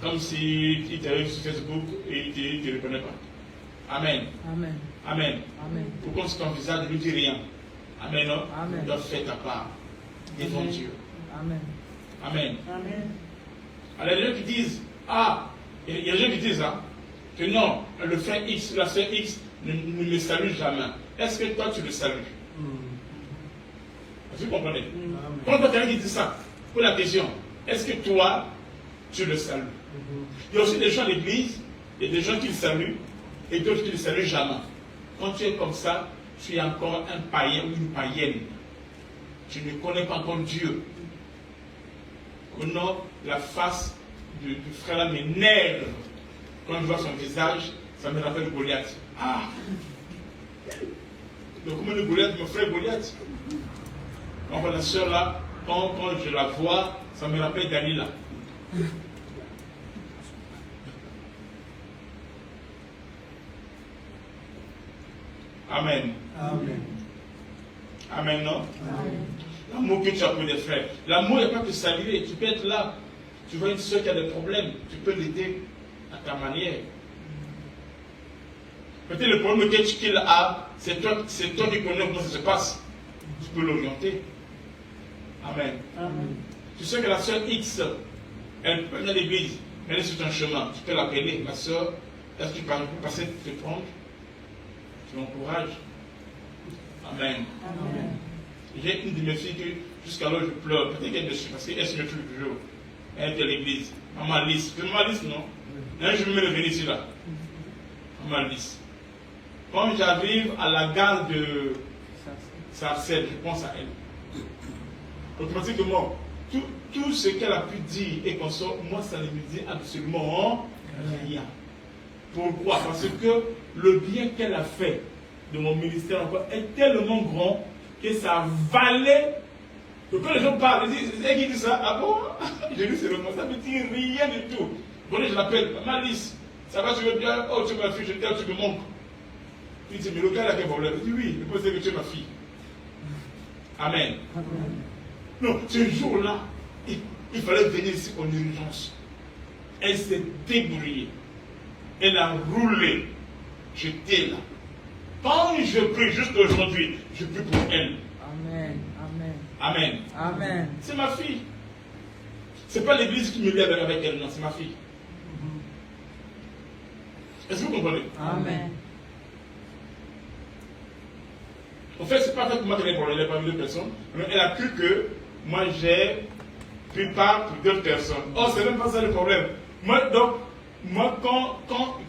Comme s'ils t'arrivent sur Facebook et ils ne te reconnaissent pas. Amen. Amen. Amen. Amen. Pourquoi ton visage ne lui dit rien? Amen. Non? Amen. Tu dois faire ta part devant Amen. Dieu. Amen. Amen. Amen. Alors, il y a des gens qui disent, il y a des gens qui disent, que non, le frère X, la sœur X ne me salue jamais. Est-ce que toi tu le salues? Est-ce que vous comprenez? Quand quelqu'un qui dit ça, pour la question, est-ce que toi tu le salues? Il y a aussi des gens à l'église, et des gens qui le saluent, et d'autres qui ne le saluent jamais. Quand tu es comme ça, tu es encore un païen ou une païenne. Tu ne connais pas encore Dieu. non, la face du frère là m'énerve. Quand je vois son visage, ça me rappelle Goliath. Ah! Donc, comment le Goliath, mon frère Goliath? Quand on voit la soeur là, quand je la vois, ça me rappelle Dalila. Amen. Amen. Amen, non? L'amour que tu as pour des frères. L'amour, il n'y a pas que saluer. Tu peux être là. Tu vois une soeur qui a des problèmes. Tu peux l'aider à ta manière. Peut-être le problème qu'il a, c'est toi qui connais comment ça se passe. Tu peux l'orienter. Amen. Amen. Tu sais que la soeur X, elle peut venir à l'église, elle est sur ton chemin. Tu peux l'appeler, ma soeur, est-ce que tu peux passer te prendre? Tu l'encourages. Amen. Amen. J'ai une de mes filles que jusqu'alors je pleure. Peut-être qu'elle me suit parce qu'elle se met toujours. Elle est à l'église. Maman Alice. C'est Maman Alice, non? Un jour, je vais venir ici là. Maman Alice. Quand j'arrive à la gare de Sarcelles, je pense à elle. Automatiquement, tout ce qu'elle a pu dire et qu'on sort, moi, ça ne me dit absolument rien. Pourquoi? Parce que le bien qu'elle a fait de mon ministère encore est tellement grand que ça valait. Que quand les gens parlent, ils disent, c'est elle qui dit ça? Ah bon? Je dis, c'est le ça ne dit rien du tout. Bon, je l'appelle, Malice, ça va, tu veux bien? Oh, tu es ma fille, je t'aime, tu me manques. Il dit, mais le gars là, quel problème? Il dit, oui, je peux dire que tu es ma fille. Amen. Amen. Non, ce jour-là, il fallait venir ici en urgence. Elle s'est débrouillée. Elle a roulé. J'étais là. Quand je prie juste aujourd'hui, je prie pour elle. Amen. Amen. Amen. Amen. C'est ma fille. C'est pas l'église qui me lie avec elle, non, c'est ma fille. Est-ce que vous comprenez? Amen. En fait, c'est pas fait pour moi qu'elle est problème, elle n'est pas deux personnes. Mais elle a cru que moi j'ai pris part pour d'autres personnes. Oh, c'est même pas ça le problème. Moi, quand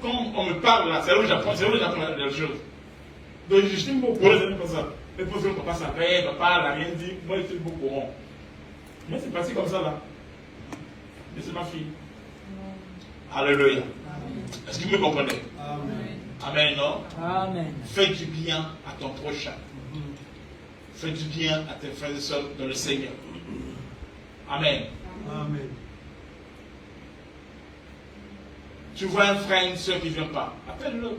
on me parle là, c'est là où j'apprends les choses. Donc je suis au courant, c'est même pas ça. Les personnes, papa s'appelle, papa n'a rien dit, moi je suis au courant. Mais c'est passé comme ça là. Mais c'est ma fille. Alléluia. Est-ce que vous me comprenez? Amen. Amen, non? Amen. Fais du bien à ton prochain. Fais du bien à tes frères et sœurs dans le Seigneur. Amen. Amen. Tu vois un frère, une soeur qui ne vient pas, appelle-le.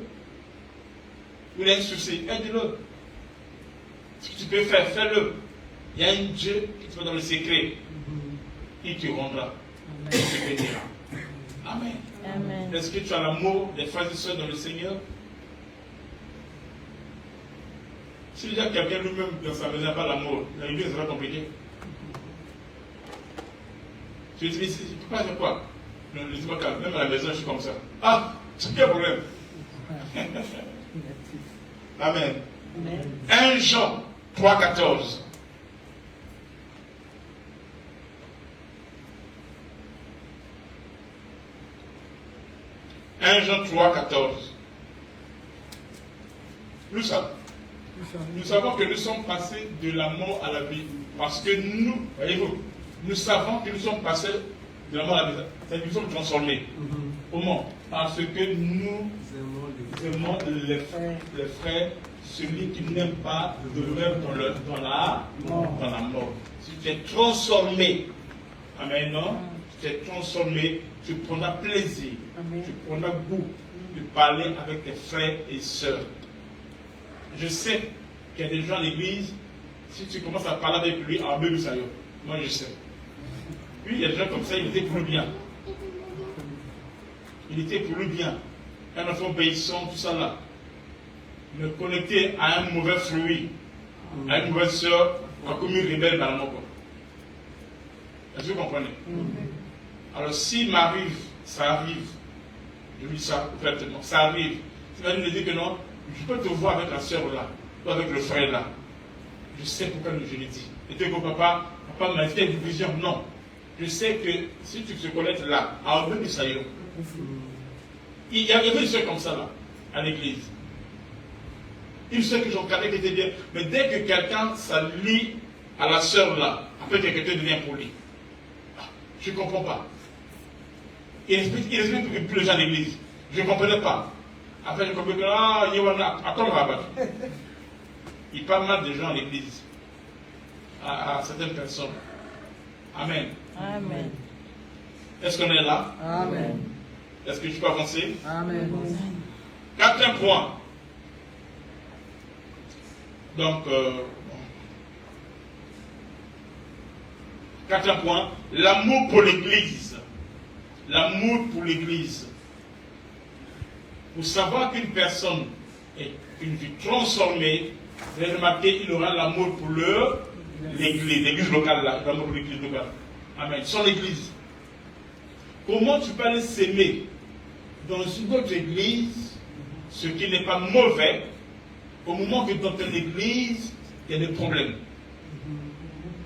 Il a un souci, aide-le. Ce que tu peux faire, fais-le. Il y a un Dieu qui te met dans le secret. Il te rendra. Il te bénira. Amen. Amen. Est-ce que tu as l'amour des frères et sœurs dans le Seigneur? Si déjà quelqu'un lui-même dans sa maison n'a pas l'amour, la vie sera compliquée. Tu dis, mais pourquoi c'est quoi? Non, ne dis pas que même à la maison, je suis comme ça. Ah, c'est quel problème? Amen. Amen. 1 Jean 3,14. Jean 3,14. Nous savons que nous sommes passés de la mort à la vie. Parce que nous, voyez-vous, nous savons que nous sommes passés de la mort à la vie. C'est-à-dire que nous sommes transformés. Comment? Parce que nous aimons les frères. Celui qui n'aime pas demeure dans la mort. Si tu es transformé, amen, non? Tu es transformé, tu prendras plaisir, tu prendras goût de parler avec tes frères et sœurs. Je sais qu'il y a des gens à l'église, si tu commences à parler avec lui, en bébé ça y est. Moi je sais. Oui, il y a des gens comme ça, il était pour le bien. Il était pour le bien. Un enfant obéissant, tout ça là. Me connecter à un mauvais fruit, à une mauvaise sœur, à comme une rebelle dans le monde. Est-ce que vous comprenez? Alors, s'il m'arrive, ça arrive, je dis ça ouvertement, ça arrive. Tu vas me dire que non, je peux te voir avec la sœur là, ou avec le frère là. Je sais pourquoi je l'ai dit. Et que papa m'a fait une vision. Non. Je sais que si tu te connectes là, à Oben Isaïo, il y avait des sœurs comme ça là, à l'église. Une sœur que j'encadrais qui était bien. Mais dès que quelqu'un s'allie à la sœur là, après quelqu'un devient poli. Je ne comprends pas. Il explique plus les gens à l'église. Je ne comprenais pas. Après, je comprenais que attends, Rabat. Il parle mal des gens à l'église. À certaines personnes. Amen. Amen. Est-ce qu'on est là? Amen. Est-ce que je peux avancer? Amen. Quatrième point. Donc, quatrième point, l'amour pour l'Église. L'amour pour l'Église. Pour savoir qu'une personne est une vie transformée, vous avez remarqué, il aura l'amour pour l'église locale là, l'amour pour l'église locale. Amen. Son église. Comment tu peux aller s'aimer dans une autre église, ce qui n'est pas mauvais, au moment que dans ton église, il y a des problèmes.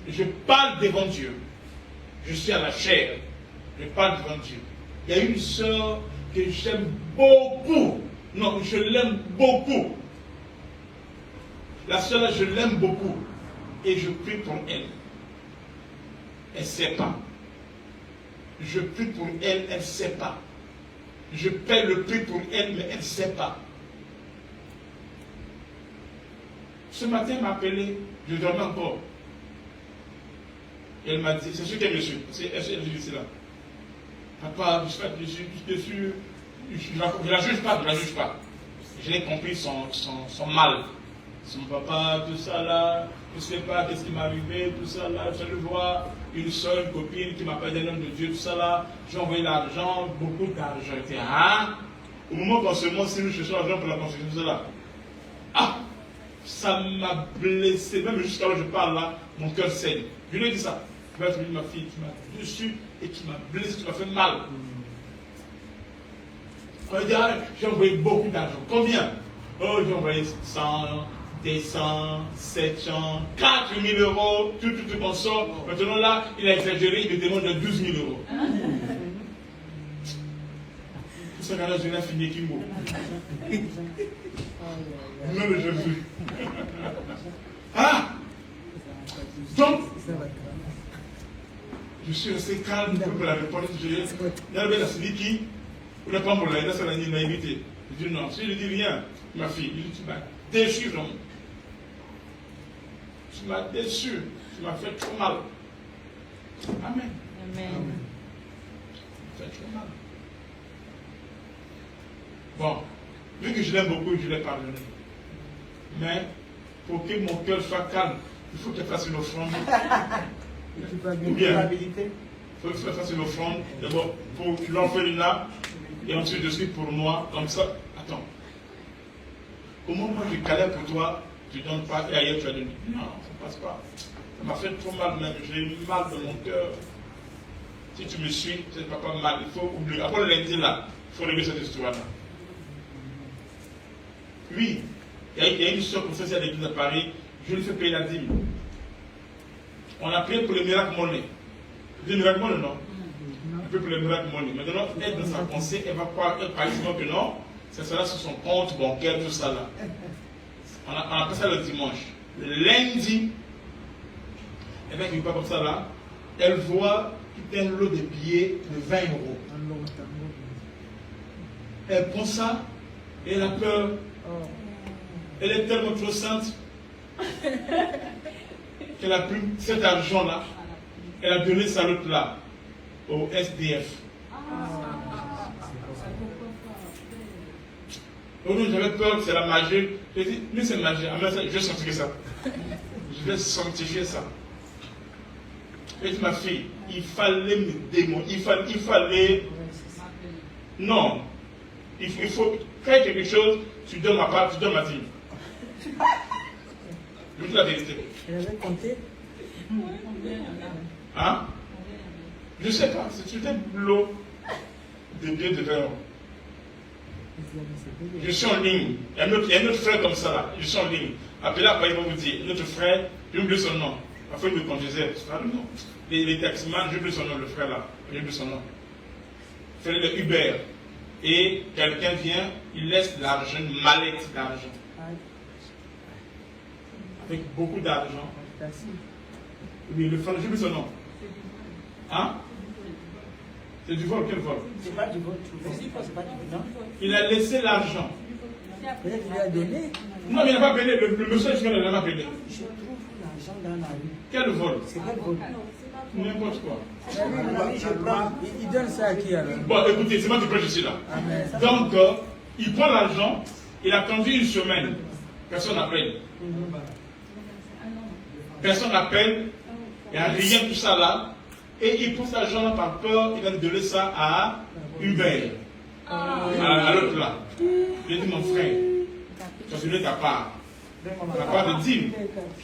Je parle devant Dieu. Je suis à la chair. Je parle devant Dieu. Il y a une sœur que j'aime beaucoup. Non, je l'aime beaucoup. La sœur là, je l'aime beaucoup. Et je prie pour elle. Elle ne sait pas. Je prie pour elle, elle ne sait pas. Je paie le prix pour elle, mais elle ne sait pas. Ce matin, elle m'a appelé, je dormais encore. Et elle m'a dit, c'est sûr qu'elle me suit. Elle dit ici là. Papa, je la juge pas, je la juge pas. J'ai compris son mal. Son papa, tout ça là, je ne sais pas qu'est-ce qui m'est arrivé, tout ça là, je le vois, une soeur, une copine qui m'appelle un homme de Dieu, tout ça là, j'ai envoyé l'argent, beaucoup d'argent. J'étais, hein? Au moment qu'on se montre, si nous cherchons l'argent pour la construction, tout ça là. Ah! Ça m'a blessé, même jusqu'à là je parle là, mon cœur saigne. Je lui ai dit ça. Tu m'as dit, ma fille, tu m'as déçu et tu m'as blessé, tu m'as fait mal. On a dit, ah, j'ai envoyé beaucoup d'argent. Combien? Oh, j'ai envoyé 100, 200, 700, 4 000 euros, tout qu'on sort. Maintenant là, il a exagéré, il me demande 12 000 euros. Tout ça, là, je l'ai fini qui mot. Nom de Jésus. Ah! Donc, je suis resté calme pour la réponse. Il y avait la Siliki, ou la Pambola, il y a ça, il m'a invité. Je dis non, si je dis rien, ma fille, je dis tu m'as déçu, vraiment. Tu m'as déçu, tu m'as fait trop mal. Amen. Amen. Tu m'as fait trop mal. Bon, vu que je l'aime beaucoup, je l'ai pardonné. Mais pour que mon cœur soit calme, il faut qu'elle fasse une offrande. Et tu peux avoir Ou une bien, culpabilité. il faut qu'elle fasse une offrande. D'abord, pour l'orphelinat, et ensuite de suite pour moi, comme ça. Attends. Comment moi je calais pour toi, tu ne donnes pas et ailleurs tu as donné? Non, ça ne passe pas. Ça m'a fait trop mal même. J'ai mal dans mon cœur. Si tu me suis, c'est pas mal. Il faut oublier. Après le lundi là, il faut régler cette histoire-là. Oui, il y a une soeur comme ça à l'église de Paris, je lui fais payer la dîme. On a payé pour le miracle monnaie. Le miracle monnaie, non? On a payé pour le miracle monnaie. Maintenant, elle, dans sa pensée, elle va croire, elle paraît que non, ça sera sur son compte bancaire, tout ça là. On a fait ça le dimanche. Le lundi, elle va qui pas comme ça là, elle voit tout un lot de billets de 20 euros. Elle prend ça et elle a peur. Elle est tellement trop sainte qu'elle a pris cet argent-là, elle a donné ça l'autre là, au SDF. Donc j'avais peur que c'est la magie. J'ai dit, mais c'est magie, je vais sanctifier ça. Je vais sanctifier ça. Et ma fille, il fallait me démontrer, il fallait... Non, il faut faire quelque chose, tu donnes ma part, tu donnes ma dîme. Je vous dis la vérité. Elle avait compté. Hein? Je ne sais pas, c'est un lot de billets de 20 euros. Je suis en ligne. Il y a un autre frère comme ça là. Je suis en ligne. Appelez après, il va vous dire. Notre frère, j'ai oublié son nom. Après, il me conduisait. Les taximans, j'ai oublié son nom, le frère là. J'ai oublié son nom. Il fait le Uber. Et quelqu'un vient, il laisse l'argent, une mallette d'argent. Avec beaucoup d'argent. Oui, le frère, j'ai oublié son nom. Hein? C'est du vol, quel vol? C'est pas du vol. C'est pas du vol. Il a laissé l'argent. Peut-être qu'il lui a donné. Non, mais il n'a pas payé. Le monsieur, il n'a pas payé. Je trouve l'argent dans la rue. Quel vol? C'est quel vol? N'importe quoi. Il donne ça à qui alors? Bon, écoutez, c'est moi qui prêche ici là. Amen. Donc, il prend l'argent, il a attendu une semaine. Personne n'appelle. Personne n'appelle. Il n'y a rien, tout ça là. Et il prend cet argent-là par peur, il va donner ça à Hubert. À l'autre là. Il dit, mon frère, tu as donné ta part. Ta part de dîme.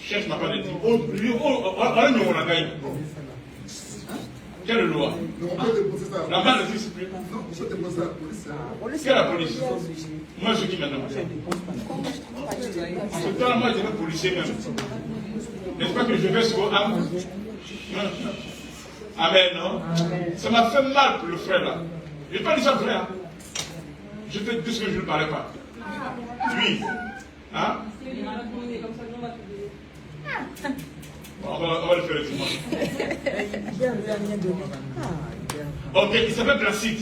Cherche ma part de dîme. On a gagné. Quelle loi? Donc on peut déposer ça. La main n'existe plus. Non, on peut déposer ça à la police. Quelle est la police? Moi, je dis maintenant. C'est toi, moi, je vais policier même. N'est-ce pas que je vais sur âme? Amen, non? Ça m'a fait mal pour le frère là. Je n'ai pas dit ça frère. Hein? Je fais tout ce que je ne parlais pas. Oui. Hein? Bon, on va le faire le dimanche. Ok, il s'appelle Placide.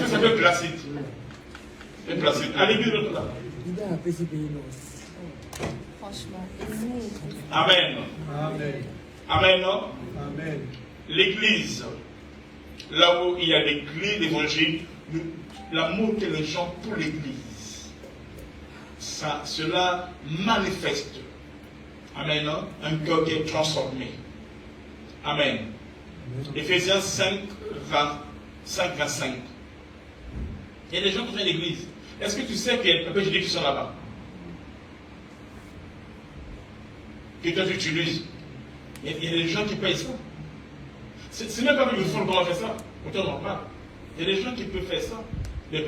Il s'appelle Placide. C'est Placide. À l'église de l'autre là. Franchement. Amen. Amen. Amen, non? Amen. L'église, là où il y a l'église, l'évangile, l'amour que les gens pour l'église, cela manifeste. Amen, non? Un cœur qui est transformé. Amen. Éphésiens 5, 25. Il y a des gens qui font l'église. Est-ce que tu sais qu'il y a des gens qui sont là-bas? Que toi tu utilises. Il y a des gens qui payent ça. C'est même pas que le fond comment faire ça. Autant normal. Il y a des gens qui peuvent faire ça.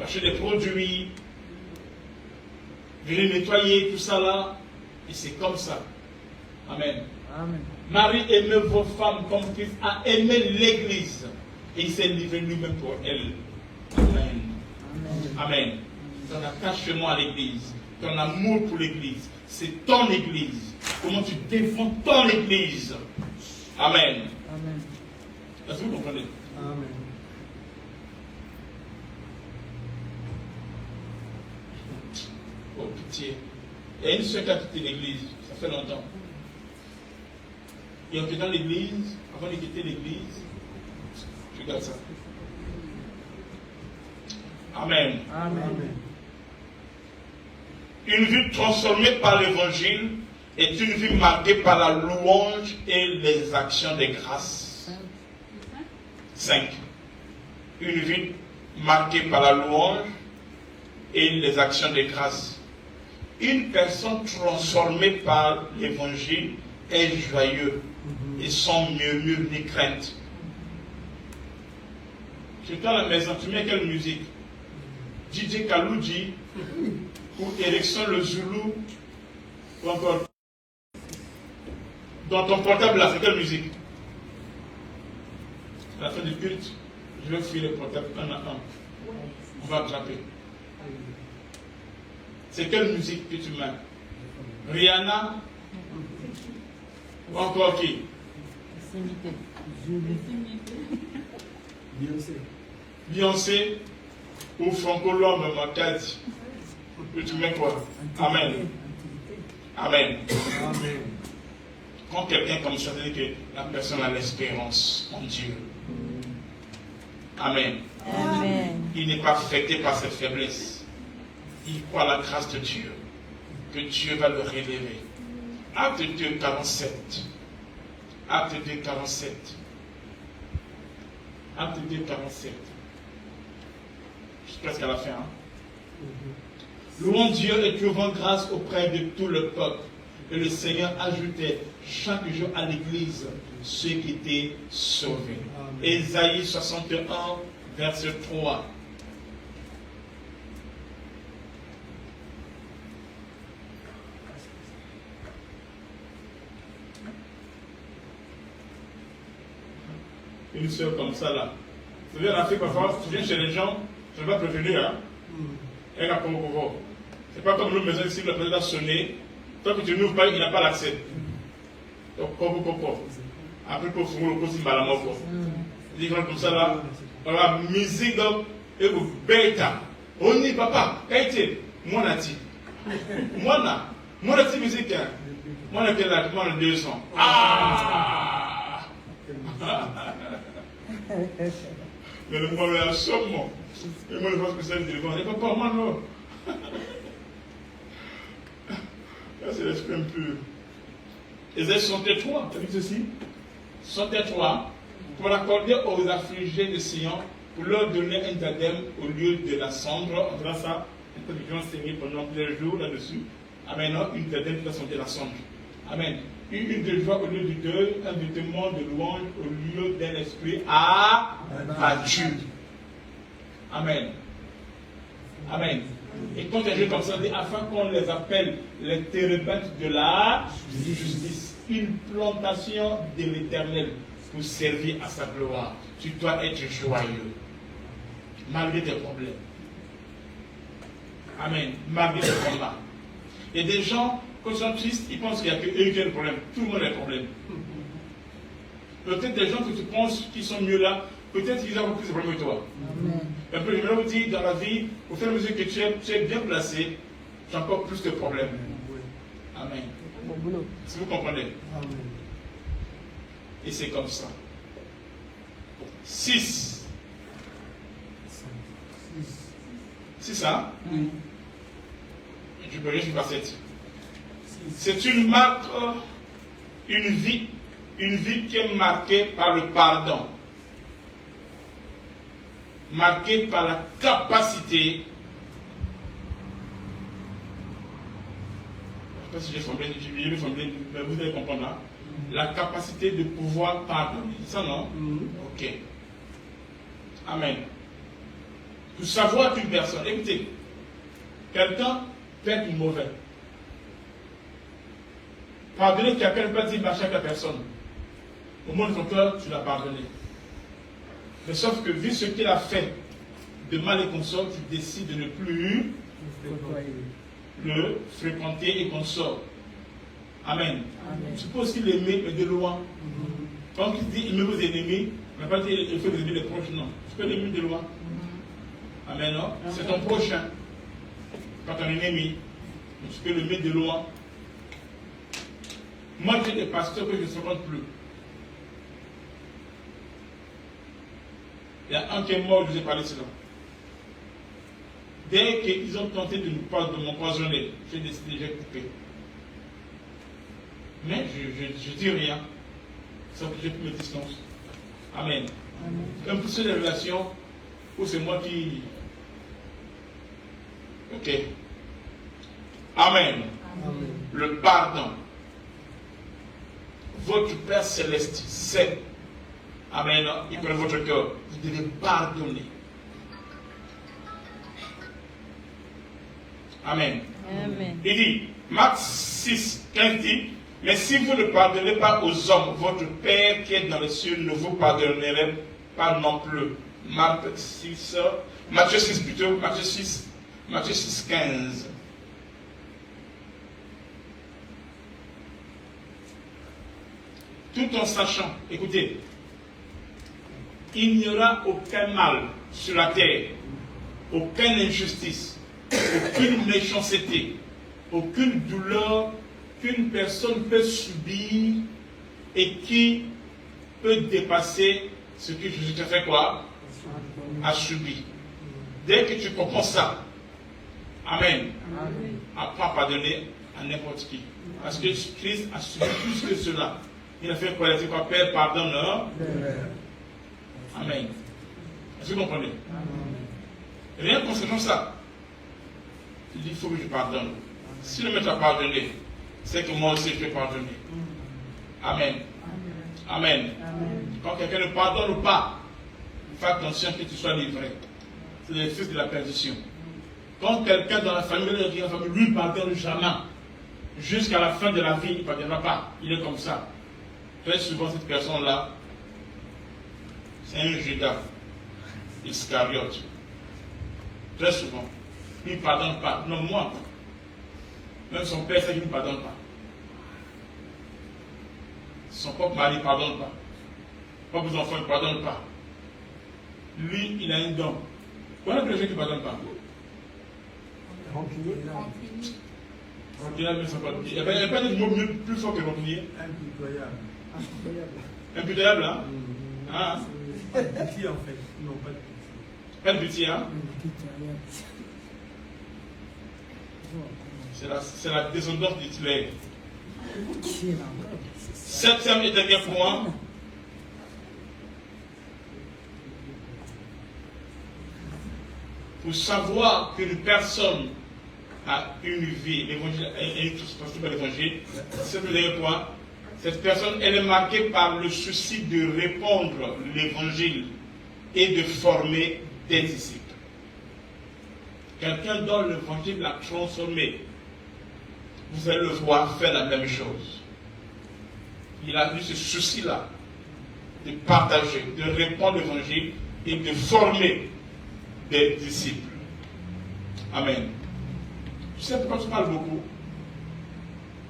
Acheter des produits, venir nettoyer, tout ça là. Et c'est comme ça. Amen. Amen. Marie, aimez vos femmes comme Christ a aimé l'église. Et il s'est livré lui-même pour elle. Amen. Amen. Ton attachement à l'église, ton amour pour l'église, c'est ton église. Comment tu défends ton église. Amen. Amen. Est-ce que vous comprenez? Amen. Oh, pitié. Il y a une seule qui a quitté l'église. Ça fait longtemps. Et en quittant l'église, avant de quitter l'église, je regarde ça. Amen. Amen. Une vie transformée par l'évangile est une vie marquée par la louange et les actions de grâce. 5. Une vie marquée par la louange et les actions de grâce. Une personne transformée par l'évangile est joyeux et sans murmure ni crainte. Tu es à la maison, tu mets quelle musique? DJ Kalouji ou Erickson le Zoulou ou encore dans ton portable là, c'est quelle musique? À la fin du culte, je vais fuir le portable un à un. On va attraper. C'est quelle musique que tu mets? Rihanna ou encore qui? Beyoncé ou Franco Lombe Makadi. Que tu mets quoi? Amen. Amen. Amen. Quand quelqu'un comme ça dit que la personne a l'espérance en Dieu. Amen. Amen. Il n'est pas affecté par ses faiblesses. Il croit à la grâce de Dieu. Que Dieu va le relever. Acte 2, 47. Acte 2, 47. Acte 2, 47. Je suis presque à la fin. Hein? Louons Dieu et trouvons grâce auprès de tout le peuple. Et le Seigneur ajoutait chaque jour à l'église ceux qui étaient sauvés. Ésaïe 61, verset 3. Une sœur comme ça là. Vous savez, en Afrique, parfois, tu viens chez les gens, je ne vais pas prévenir, hein. Et là, c'est pas comme nos maisons ici, le président a sonné. Tant que tu n'ouvres pas, il n'a pas l'accès. Donc, après, pour faire le coup, c'est mal à mort. des gens comme ça là, voilà, musique donc, et vous bêta. On dit papa, kaité, moi nati. Moi nati musique, moi n'a quel âge, moi n'a 200. Ah! Mais le monde est à somme, et moi je pense que ça me dit, et papa, moi non. Là c'est l'esprit impur. Ésaïe 63, tu as vu ceci? 63, pour l'accorder aux affligés de Sion, pour leur donner un diadème au lieu de la cendre. On verra ça, un peu de gens enseigner pendant plusieurs jours là-dessus. Amen, non, une diadème qui va sentir la cendre. Amen. Une de joie au lieu du deuil, un vêtement de louange au lieu d'un esprit abattu. Amen. Amen. Et quand il dit comme ça, il dit afin qu'on les appelle les térébintes de la justice, une plantation de l'Éternel pour servir à sa gloire. Tu dois être joyeux, malgré tes problèmes. Amen. Malgré tes combats. Il y a des gens, quand ils sont tristes, ils pensent qu'il n'y a que eux qui ont des problèmes. Tout le monde a des problèmes. Peut-être des gens que tu penses qui sont mieux là, peut-être qu'ils ont plus de problèmes que toi. Un peu, je vais vous dire, dans la vie, au fur et à mesure que tu es bien placé, tu as encore plus de problèmes. Amen. Si vous comprenez. Et c'est comme ça. 6. C'est ça? Oui. Je peux rien sur 7. C'est une marque, une vie qui est marquée par le pardon. Marquée par la capacité, je ne sais pas si j'ai formulé, mais vous allez comprendre là, la capacité de pouvoir pardonner. C'est ça, non? Ok. Amen. Pour savoir qu'une personne, écoutez, quelqu'un peut être mauvais. Pardonner quelqu'un ne peut pas dire marcher avec la personne. Au moins de ton cœur, tu l'as pardonné. Mais sauf que vu ce qu'il a fait de mal et consort, tu décides de ne plus le fréquenter et consort. Amen. Tu peux aussi l'aimer, mais de loin. Quand il dit aimer vos ennemis, on n'a pas dit il faut aimer les proches, non. Tu peux l'aimer de loin. Amen, non? C'est ton prochain. Pas ton ennemi. Tu peux l'aimer de loin. Moi, j'ai des pasteurs que je ne fréquente plus. Il y a un qui est mort, je vous ai parlé de cela. Dès qu'ils ont tenté de m'empoisonner, j'ai décidé, j'ai coupé. Mais je ne dis rien. Sauf que j'ai pris mes distances. Amen. Un peu sur les relations où c'est moi qui. Ok. Amen. Le pardon. Votre Père Céleste sait. Amen. Il connaît votre cœur. Vous devez pardonner. Amen. Amen. Il dit, Marc 6, 15 dit, mais si vous ne pardonnez pas aux hommes, votre Père qui est dans les cieux ne vous pardonnerait pas non plus. Matthieu 6, Matthieu 6, 15. Tout en sachant, écoutez, il n'y aura aucun mal sur la terre, aucune injustice, aucune méchanceté, aucune douleur qu'une personne peut subir et qui peut dépasser ce que Jésus te fait quoi? A subi. Dès que tu comprends ça, Amen. Apprends à pardonner à n'importe qui. Parce que Christ a subi plus que cela. Il a fait quoi? Il a dit quoi? Père, pardonne. Amen. Est-ce que vous comprenez? Rien concernant ça. Il dit, il faut que je pardonne. Si le maître a pardonné, c'est que moi aussi je vais pardonner. Amen. Amen. Quand quelqu'un ne pardonne pas, fais attention que tu sois livré. C'est le fils de la perdition. Quand quelqu'un dans la famille, lui ne pardonne jamais, jusqu'à la fin de la vie, il ne pardonnera pas. Il est comme ça. Très souvent, cette personne-là, c'est un Judas Iscariote. Très souvent. Il ne pardonne pas. Non, moi. Même son père sait qu'il ne pardonne pas. Son propre mari ne pardonne pas. Propres enfants ne pardonnent pas. lui, il a un don. Voilà que les gens qui ne pardonnent pas. Rancunier. Rancunier, mais ça pas. Il n'y a pas de mot plus fort que rancunier. Impitoyable. Impitoyable, hein? Ah. Pas de pitié en fait. Non, pas de pitié. Pas de pitié, hein? C'est la descendance d'Hitler. Septième et dernier point. Pour savoir qu'une personne a une vie, l'évangile est tout par l'évangile, c'est le dernier point. Cette personne, elle est marquée par le souci de répandre l'évangile et de former des disciples. Quelqu'un dont l'évangile l'a transformé, vous allez le voir faire la même chose. Il a eu ce souci-là de partager, de répandre l'évangile et de former des disciples. Amen. Tu sais pourquoi tu parles beaucoup?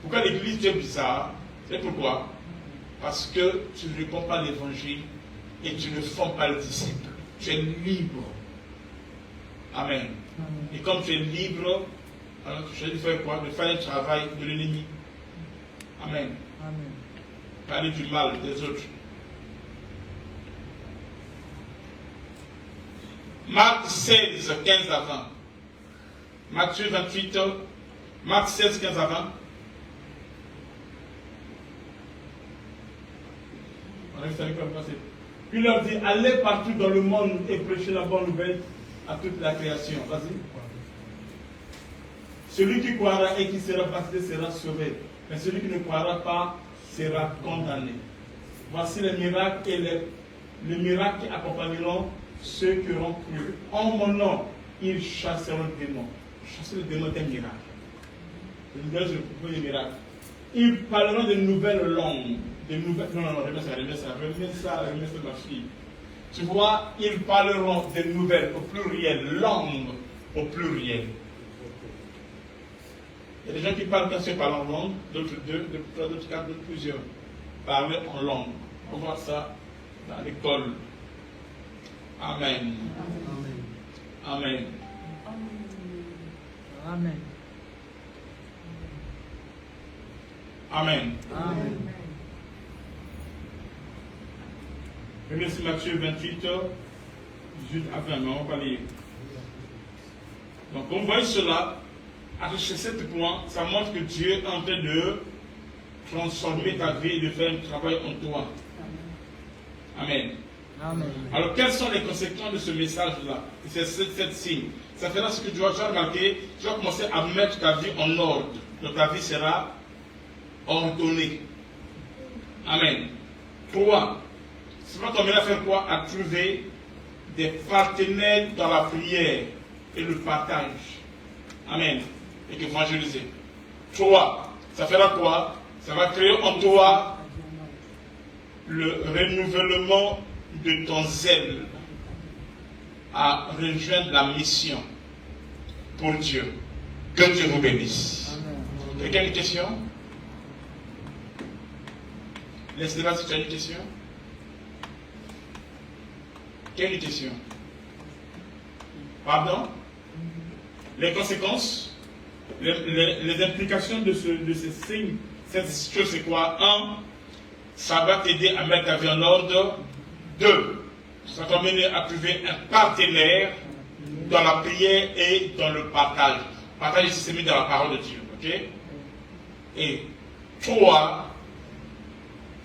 Pourquoi l'église est bizarre? C'est pourquoi? Parce que tu ne réponds pas l'évangile et tu ne formes pas les disciples. Tu es libre. Amen. Et comme tu es libre, alors tu choisis de faire quoi? De faire le travail de l'ennemi. Amen. Amen. Parler du mal des autres. Marc 16, 15 à 20. Matthieu 28, Marc 16, 15 à 20. Il leur dit, allez partout dans le monde et prêchez la bonne nouvelle à toute la création. Vas-y. Celui qui croira et qui sera baptisé sera sauvé. Mais celui qui ne croira pas sera condamné. Voici les miracles et les miracles qui accompagneront ceux qui auront cru. En mon nom, ils chasseront le démon. Chasser le démon est un miracle. Le nouvelle, je propose des miracles. Ils parleront de nouvelles langues. Non, remets ça, ma fille. Tu vois, ils parleront de nouvelles au pluriel, langues au pluriel. Il y a des gens qui parlent qu'un seul parle en langue, d'autres deux, d'autres quatre, d'autres plusieurs. Parler en langue. On voit ça dans l'école. Amen. Amen. Amen. Amen. Amen. Regardez Matthieu 28, 18 à 20, mais on va pas lire. Donc, on voit cela, à ce 7 points, ça montre que Dieu est en train de transformer ta vie et de faire un travail en toi. Amen. Amen. Alors, quelles sont les conséquences de ce message-là? C'est 7 signes. Ça fait là ce que tu vas remarquer, tu vas commencer à mettre ta vie en ordre. Donc, ta vie sera ordonnée. Amen. 3. C'est pas tomber à faire quoi? À trouver des partenaires dans la prière et le partage. Amen. Et évangéliser. 3. Ça fera quoi? Ça va créer en toi le renouvellement de ton zèle à rejoindre la mission pour Dieu. Que Dieu vous bénisse. Quelqu'un a une question? Laissez-moi si tu as une question. Quelle question? Pardon? Les conséquences, les implications de ces signes, cette chose c'est quoi? 1. Ça va t'aider à mettre ta vie en ordre. 2. Ça va t'amener à trouver un partenaire dans la prière et dans le partage. Partage ici c'est mis dans la parole de Dieu. Ok? Et 3.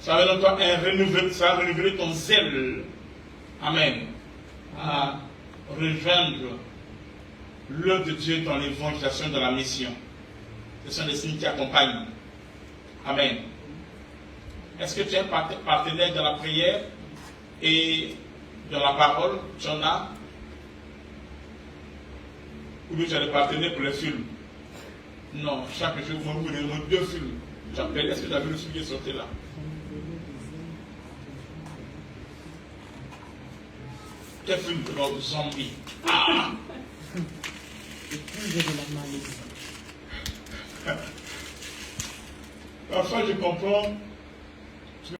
Ça va donc renouveler ton zèle. Amen. À rejoindre l'œuvre de Dieu dans l'évangélisation, dans la mission. Ce sont les signes qui accompagnent. Amen. Est-ce que tu es un partenaire dans la prière et dans la parole? Tu en as? Ou bien tu as des partenaires pour les films? Non, chaque jour, vous me donnez 2 films. J'appelle, est-ce que tu as vu le film qui est sorti là? Quel film de zombie? Ah! Épouse de la maladie. Parfois je comprends